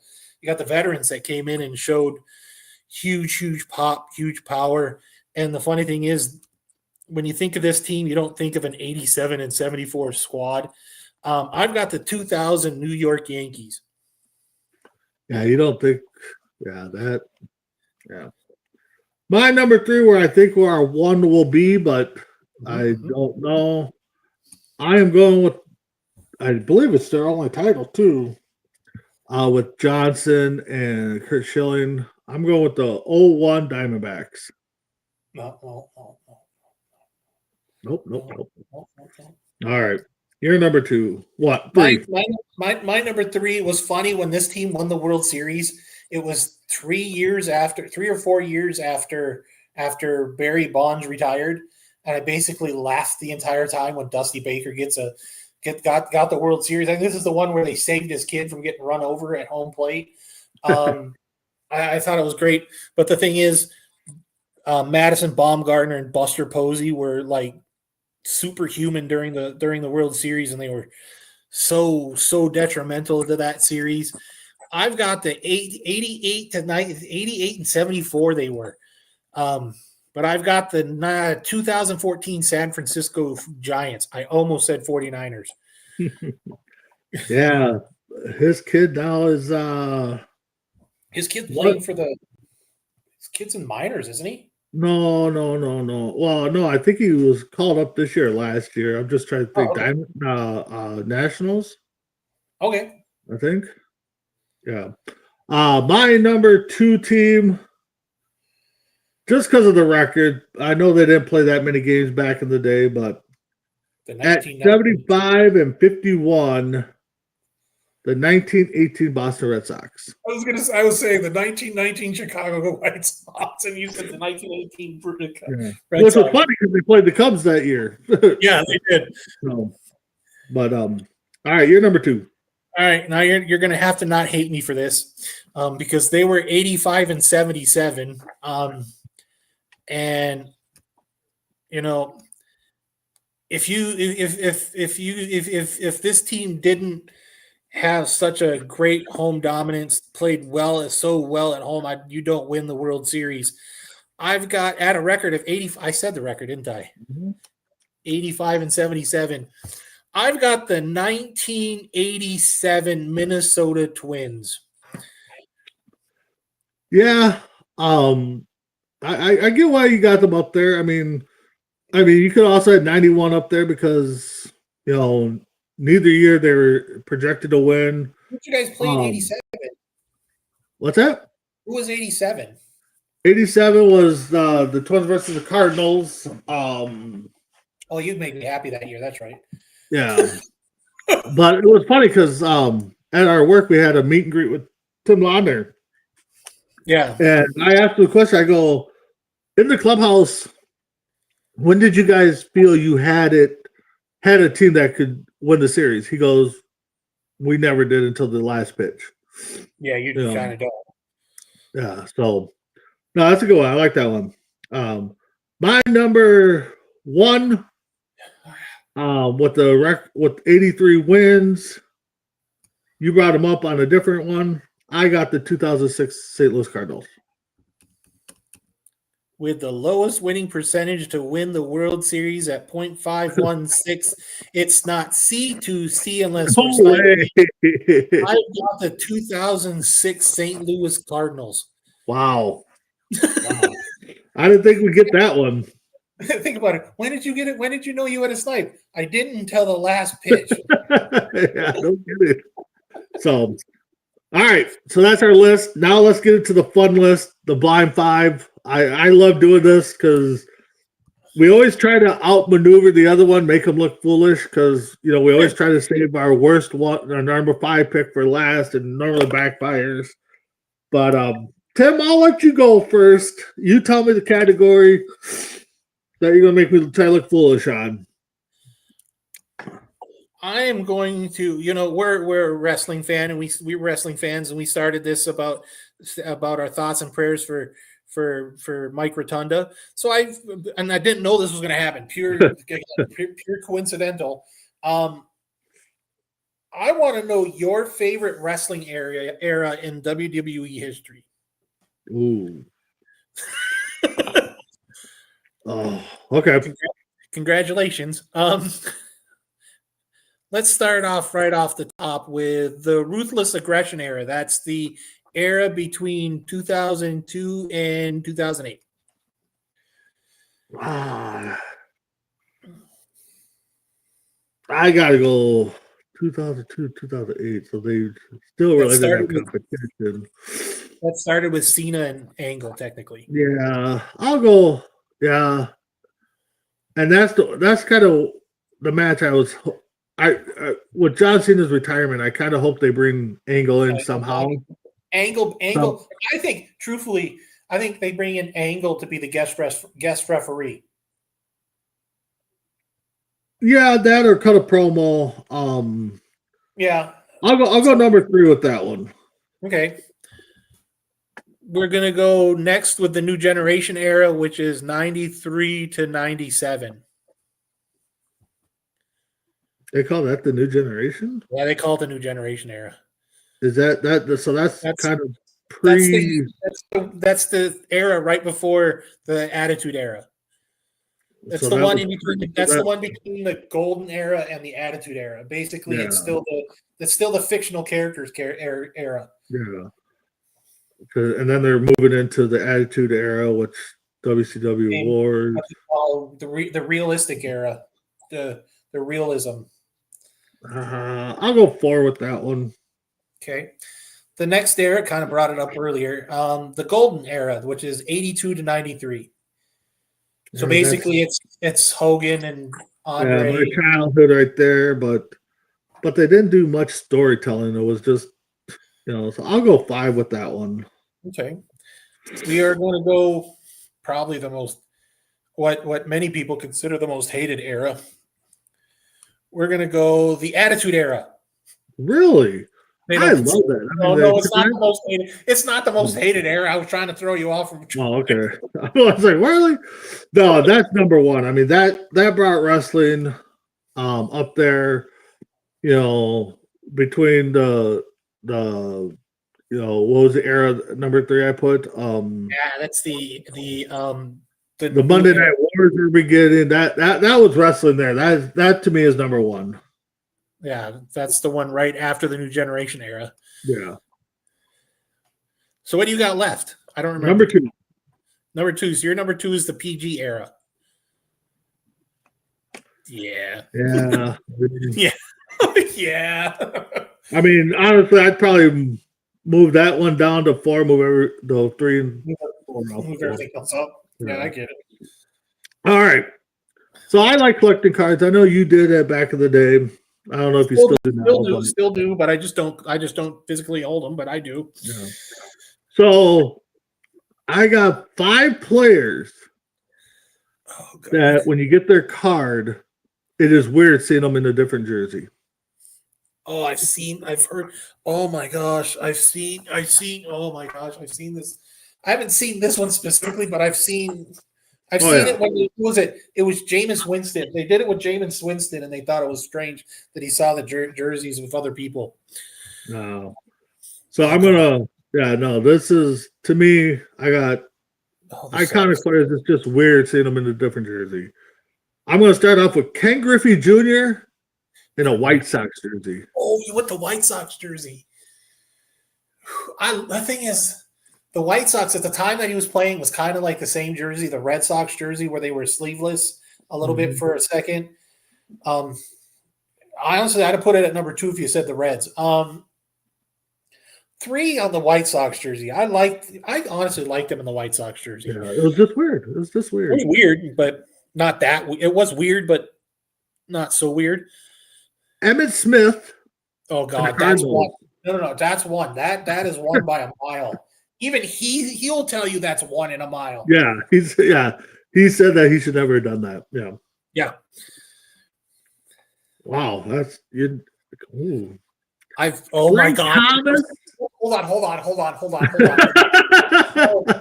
veterans that came in and showed huge pop, huge power. And the funny thing is, when you think of this team, you don't think of an 87 and 74 squad. I've got the 2000 New York Yankees. Yeah, you don't think, yeah. My number 3, where I think where our 1 will be, but I don't know. I am going with, I believe it's their only title too, with Johnson and Kurt Schilling. I'm going with the 01 Diamondbacks. No. Nope. All right. You're number 2. What? 3? My number 3 was funny when this team won the World Series. It was 3 or 4 years after Barry Bonds retired, and I basically laughed the entire time when Dusty Baker got the World Series. I think this is the one where they saved his kid from getting run over at home plate. I thought it was great, but the thing is, Madison Bumgarner and Buster Posey were like superhuman during the World Series, and they were so detrimental to that series. I've got the 88 and 74 they were. But I've got the 2014 San Francisco Giants. I almost said 49ers. Yeah. His kid now is his kid's playing for his kid's in minors, isn't he? No. Well, no, I think he was called up this year, last year. I'm just trying to think. Nationals? Okay. I think. Yeah. My number 2 team, just because of the record, I know they didn't play that many games back in the day, but at 75 and 51, the 1918 Boston Red Sox. I was saying the 1919 Chicago White Sox, and you said the 1918 Red Sox. Which was funny because they played the Cubs that year. Yeah, they did. So, but all right, you're number 2. All right, now you're going to have to not hate me for this, because they were 85 and 77, and if this team didn't have such a great home dominance, played so well at home, you don't win the World Series. I've got at a record of 80. I said the record, didn't I? 85 and 77. I've got the 1987 Minnesota Twins. Yeah. I get why you got them up there. I mean, you could also have 91 up there because, neither year they were projected to win. What you guys played 87? What's that? Who was 87? 87 was the Twins versus the Cardinals. Oh, you'd make me happy that year. That's right. Yeah. But it was funny because at our work, we had a meet and greet with Tim Laudner. Yeah. And I asked him a question. I go, in the clubhouse, when did you guys feel you had a team that could win the series? He goes, we never did until the last pitch. Yeah, you kind of don't. Yeah, so no, that's a good one. I like that one. My number one, with 83 wins, you brought him up on a different one. I got the 2006 St. Louis Cardinals. With the lowest winning percentage to win the World Series at .516, it's not C2C unless we're I've got the 2006 St. Louis Cardinals. Wow. I didn't think we'd get that one. Think about it. When did you get it? When did you know you had a snipe? I didn't until the last pitch. Yeah, don't get it. So, all right. So that's our list. Now let's get into the fun list, the blind five. I love doing this because we always try to outmaneuver the other one, make them look foolish because, we always try to save our worst one, our number 5 pick for last, and normally backfires. But, Tim, I'll let you go first. You tell me the category that you're going to make me try to look foolish on. I am going to, we're a wrestling fan, and we're wrestling fans, and we started this about our thoughts and prayers for Mike Rotunda. So I didn't know this was going to happen. Pure coincidental. I want to know your favorite wrestling era in WWE history. Ooh. Oh, okay. Congratulations. Let's start off right off the top with the Ruthless Aggression era. That's the era between 2002 and 2008. I gotta go 2002, 2008. So they still really didn't have competition. That started with Cena and Angle, technically. Yeah, I'll go. Yeah, and that's kind of the match with John Cena's retirement. I kind of hope they bring Angle in somehow. Angle. I think, truthfully, they bring in Angle to be the guest referee. Yeah, that or cut a promo. Yeah, I'll go number 3 with that one. Okay. We're gonna go next with the New Generation era, which is 93 to 97. They call that the New Generation? Yeah, they call it the New Generation era. Is that so? That's kind of pre. That's the era right before the Attitude Era. That's the one in between. That's the one between the Golden Era and the Attitude Era. Basically, it's still the fictional characters era. Yeah. And then they're moving into the Attitude Era, which WCW Wars. The realistic era, the realism. I'll go 4 with that one. Okay. The next era, kind of brought it up earlier, the Golden Era, which is 82 to 93. So basically, it's Hogan and Andre. Yeah, my childhood right there, but they didn't do much storytelling. It was just, so I'll go 5 with that one. Okay. We are going to go probably the most, what many people consider the most hated era. We're going to go the Attitude Era. Really? I love that. No, it's not the most hated. It's not the most hated era. I was trying to throw you off from. Oh, okay. I was like, really? No, that's number 1. I mean, that brought wrestling up there. Between the what was the era number 3 I put? That's the Monday Night Wars were beginning. That was wrestling there. That to me is number 1. Yeah, that's the one right after the new generation era. Yeah. So what do you got left? I don't remember. Number 2. Number 2. So your number 2 is the PG era. Yeah. Yeah. Yeah. Yeah. I mean, honestly, I'd probably move that one down to 4, the 3 and 4 up. Move everything else up. Yeah, I get it. All right. So I like collecting cards. I know you did that back in the day. I don't know if you still do now. Still do, but I just don't physically hold them, but I do. Yeah. So I got 5 players that when you get their card, it is weird seeing them in a different jersey. Oh, I've heard. Oh my gosh, I've seen. Oh my gosh, I've seen this. I haven't seen this one specifically, but I've seen it when it was Jameis Winston. They did it with Jameis Winston, and they thought it was strange that he saw the jerseys with other people. No. So I'm gonna. Yeah, no. This is to me. I got iconic players. It's just weird seeing them in a different jersey. I'm gonna start off with Ken Griffey Jr. in a White Sox jersey. Oh, you went the White Sox jersey. The thing is, the White Sox at the time that he was playing was kind of like the same jersey, the Red Sox jersey, where they were sleeveless a little bit for a second. I honestly, I'd have put it at number 2 if you said the Reds. 3 on the White Sox jersey. I honestly liked him in the White Sox jersey. Yeah, it was just weird. It was weird, but not that. It was weird, but not so weird. Emmitt Smith. Oh God, that's one. No, that's one. That is one by a mile. Even he'll tell you that's 1 in a mile. Yeah, he said that he should never have done that. Yeah. Yeah. Wow, that's you. My God. Thomas? Hold on. I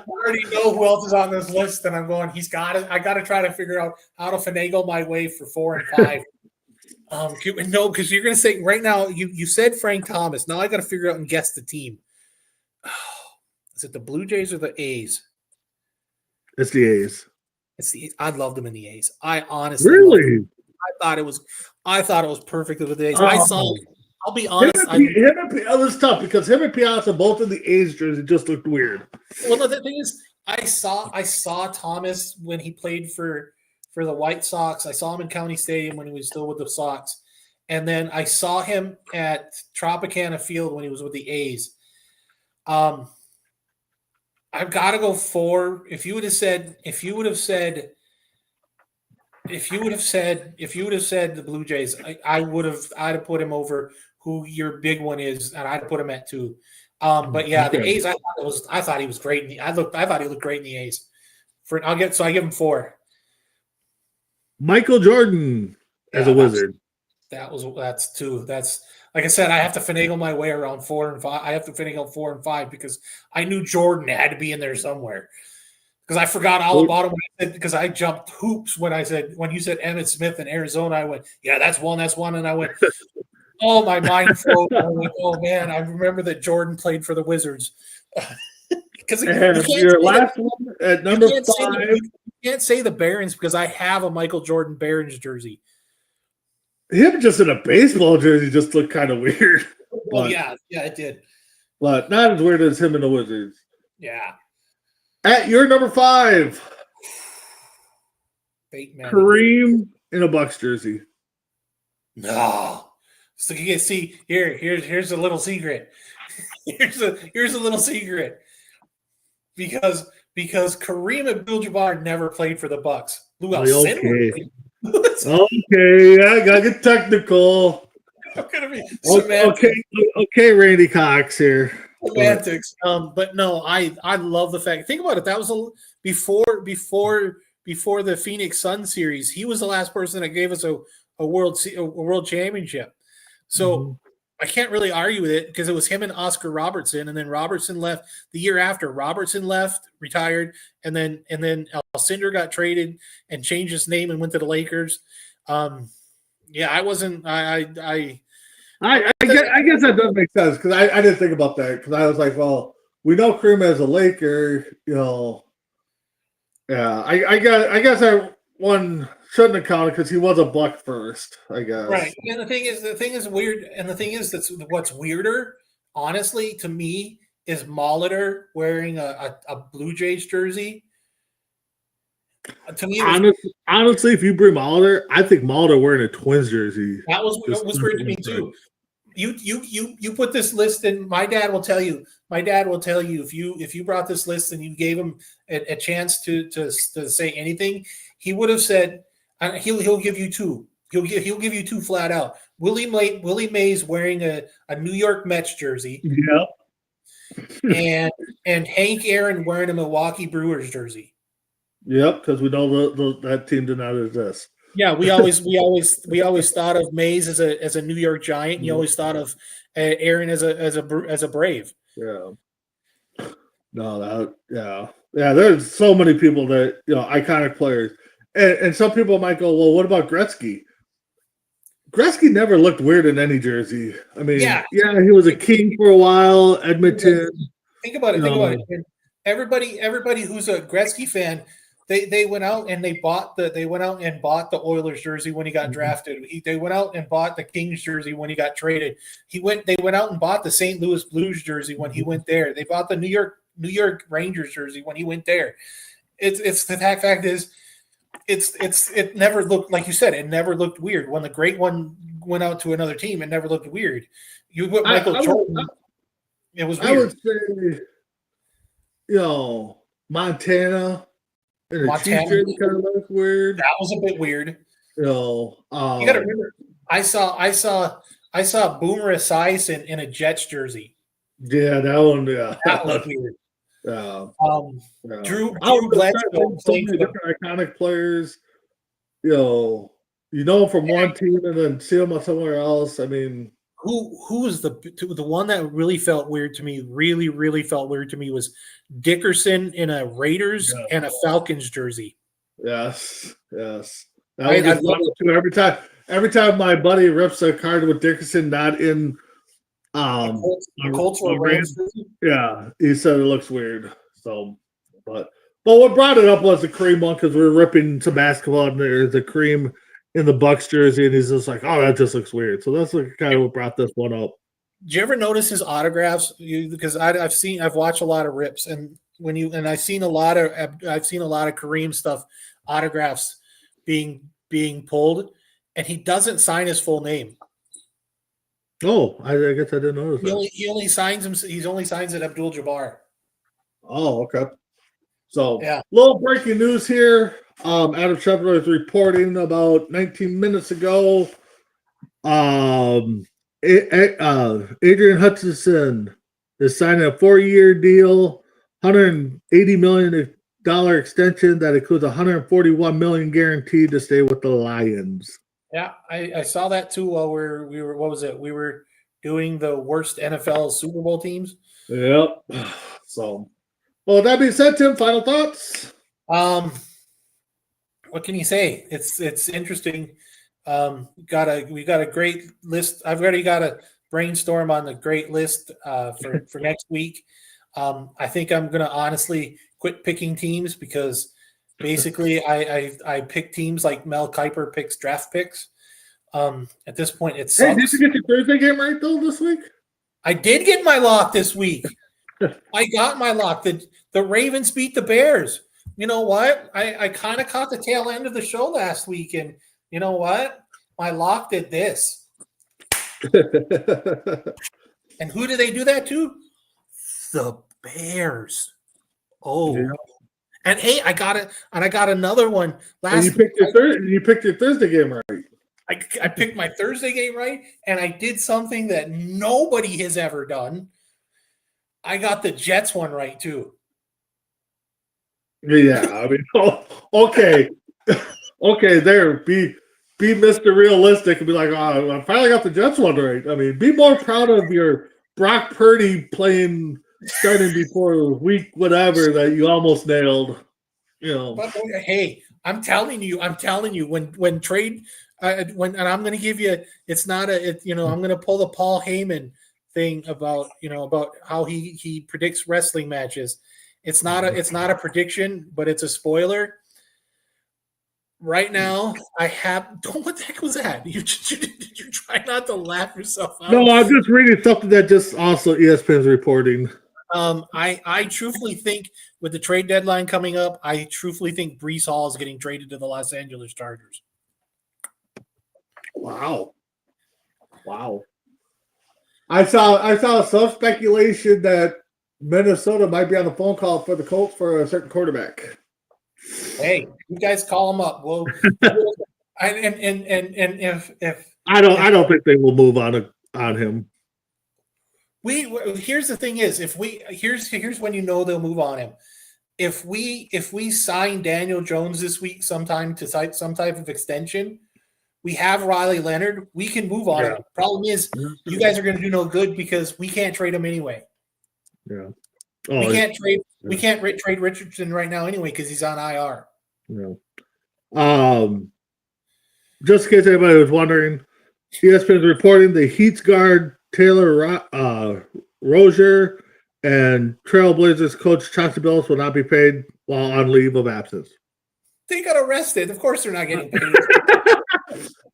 already know who else is on this list, and I'm going. I got to try to figure out how to finagle my way for 4 and 5. No, because you're going to say right now. You said Frank Thomas. Now I got to figure out and guess the team. Is it the Blue Jays or the A's? It's the A's. I loved them in the A's. I honestly really. I thought it was perfect with the A's. I'll be honest. It was tough because him and Piazza both in the A's jersey just looked weird. Well, the thing is, I saw Thomas when he played for the White Sox. I saw him in County Stadium when he was still with the Sox, and then I saw him at Tropicana Field when he was with the A's. I've got to go 4. If you would have said the Blue Jays, I'd have put him over who your big one is, and I'd put him at 2. But yeah, the A's, I thought he was great. I thought he looked great in the A's. I give him 4. Michael Jordan as a Wizard. That's 2. That's like I said, I have to finagle my way around 4 and 5. I have to finagle 4 and 5 because I knew Jordan had to be in there somewhere. Because I forgot all about him because I jumped hoops when you said Emmitt Smith in Arizona. I went, yeah, that's one, and I went, oh, my mind froze. I went, oh man, I remember that Jordan played for the Wizards. Because your last one at number 5. You can't say the Barons because I have a Michael Jordan Barons jersey. Him just in a baseball jersey just looked kind of weird. Well, yeah, it did. But not as weird as him in the Wizards. Yeah. At your number 5, Kareem in a Bucks jersey. No. So you can see here's a little secret. Here's a little secret. Because Kareem Abdul-Jabbar never played for the Bucks. Lou Alcindor played. Okay, I gotta get technical. I'm gonna be semantics. Okay, Randy Cox here. Semantics. But no, I love the fact. Think about it. That was before the Phoenix Sun series. He was the last person that gave us a world championship. So I can't really argue with it because it was him and Oscar Robertson, and then Robertson left the year after. Robertson left, retired, and then Alcindor got traded and changed his name and went to the Lakers. I wasn't. I guess that does make sense because I didn't think about that because I was like, well, we know Kareem as a Laker, you know. Yeah, I guess I one shouldn't have counted because he was a buck first, I guess. Right. And the thing is weird. And the thing is that's what's weirder, honestly, to me, is Molitor wearing a Blue Jays jersey. To me, honestly, if you bring Molitor, I think Molitor wearing a Twins jersey. That was weird to me too. You put this list in. My dad will tell you. If you brought this list and you gave him a chance to say anything, he would have said he'll give you two. He'll give you two flat out. Willie Mays wearing a New York Mets jersey. Yep. and Hank Aaron wearing a Milwaukee Brewers jersey. Yep, because we know that team did not exist. Yeah, we always thought of Mays as a New York Giant. And you always thought of Aaron as a Brave. Yeah. No, yeah. There's so many people that iconic players, and some people might go, well, what about Gretzky? Gretzky never looked weird in any jersey. I mean, yeah, he was a King for a while. Edmonton. Think about it. And everybody who's a Gretzky fan. They went out and bought the Oilers jersey when he got drafted. They went out and bought the Kings jersey when he got traded. They went out and bought the St. Louis Blues jersey when he went there. They bought the New York Rangers jersey when he went there. It's the fact is it never looked, like you said, it never looked weird. When the great one went out to another team, it never looked weird. You put Michael Jordan, it was weird. I would say, Montana. Montana kind of looked weird. That was a bit weird. You got to remember, I saw Boomer Esiason in a Jets jersey. Yeah, that one. Yeah, that was weird. Drew Bledsoe, so many different iconic players. You know from one team and then see them somewhere else. I mean, who was the one that really felt weird to me? Really felt weird to me was Dickerson in a Raiders and a Falcons jersey. Yes. I love it too. Every time my buddy rips a card with Dickerson not in Colts or Rams jersey. Yeah, he said it looks weird. So, but what brought it up was the Kareem one because we were ripping some basketball and there's a Kareem in the Bucks jersey, and he's just like, "Oh, that just looks weird." So that's kind of what brought this one up. Did you ever notice his autographs? Because I've watched a lot of rips, and I've seen a lot of Kareem stuff, autographs being pulled, and he doesn't sign his full name. Oh, I guess I didn't notice that. He only signs him. He only signs it Abdul-Jabbar. Oh, okay. So, little breaking news here. Adam Schefter is reporting about 19 minutes ago. Adrian Hutchinson is signing a 4-year deal, $180 million extension that includes $141 million guaranteed to stay with the Lions. Yeah, I saw that too while we were what was it? We were doing the worst NFL Super Bowl teams. Yep. So, well, that being said, Tim, final thoughts? What can you say? It's interesting. We got a great list. I've already got a brainstorm on the great list for next week. I think I'm gonna honestly quit picking teams because basically I pick teams like Mel Kiper picks draft picks. At this point, it sucks. Hey, did you get your Thursday game right though this week? I did get my lock this week. I got my lock. The Ravens beat the Bears. You know what? I kind of caught the tail end of the show last week, and you know what? My lock did this. And who do they do that to? The Bears. Oh. Yeah. And hey, I got it, and I got another one last. And you picked your Thursday game right. I picked my Thursday game right, and I did something that nobody has ever done. I got the Jets one right too. Yeah, I mean, okay, there. Be Mr. Realistic and be like, oh, I finally got the Jets one right. I mean, be more proud of your Brock Purdy starting before week whatever that you almost nailed. But hey, I'm telling you, when trade, and I'm going to give you, it's not I'm going to pull the Paul Heyman thing about how he predicts wrestling matches. It's not a prediction, but it's a spoiler. Right now, I have. Don't. What the heck was that? You try not to laugh yourself out. No, I'm just reading something that just also ESPN's reporting. I truthfully think with the trade deadline coming up, I truthfully think Breece Hall is getting traded to the Los Angeles Chargers. Wow. I saw some speculation that Minnesota might be on the phone call for the Colts for a certain quarterback. Hey, you guys call them up. Well, and if I don't think they will move on him. Here's the thing is here's when you know they'll move on him. If we sign Daniel Jones this week sometime to cite some type of extension, we have Riley Leonard. We can move on him. Problem is, you guys are going to do no good because we can't trade him anyway. Yeah. We can't trade. We can't trade Richardson right now anyway because he's on IR. Yeah. Just in case anybody was wondering, ESPN is reporting the Heat's guard Taylor Rozier and Trailblazers coach Chauncey Billups will not be paid while on leave of absence. They got arrested. Of course, they're not getting paid.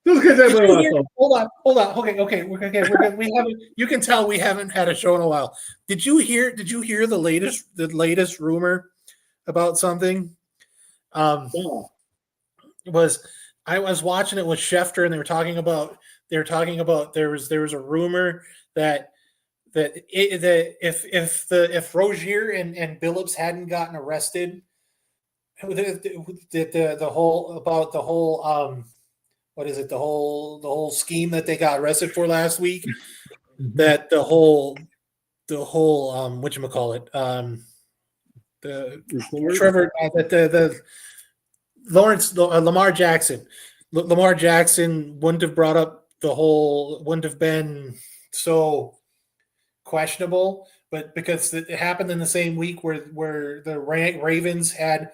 Just because everybody wants. Hold on. Okay. We're good. We haven't. You can tell we haven't had a show in a while. Did you hear the latest rumor about something? I was watching it with Schefter, and they were talking about there was a rumor that if Rozier and Billups hadn't gotten arrested, the whole scheme that they got arrested for last week, that the whole whatchamacallit, Lamar Jackson wouldn't have brought up wouldn't have been so questionable, but because it happened in the same week where the Ravens had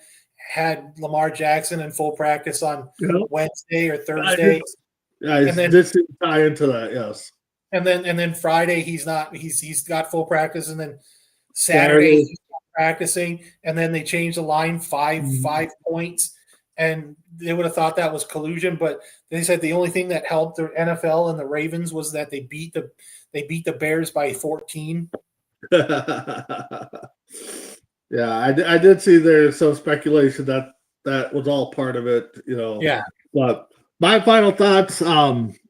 Lamar Jackson in full practice on Wednesday or Thursday. And then this tie into that, yes. And then Friday he's got full practice, and then Saturday he's practicing, and then they changed the line 5 points, and they would have thought that was collusion, but they said the only thing that helped the NFL and the Ravens was that they beat the Bears by 14. Yeah, I did see there's some speculation that was all part of it, Yeah. But my final thoughts,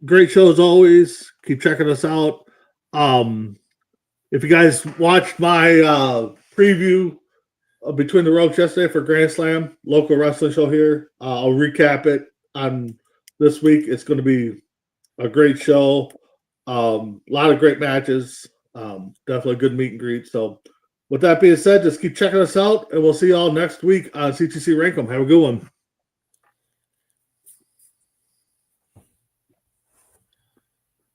great show as always. Keep checking us out. If you guys watched my preview of Between the Ropes yesterday for Grand Slam, local wrestling show here, I'll recap it on this week. It's going to be a great show. A lot of great matches. Definitely a good meet and greet. So with that being said, just keep checking us out, and we'll see you all next week on C2C Rankem. Have a good one.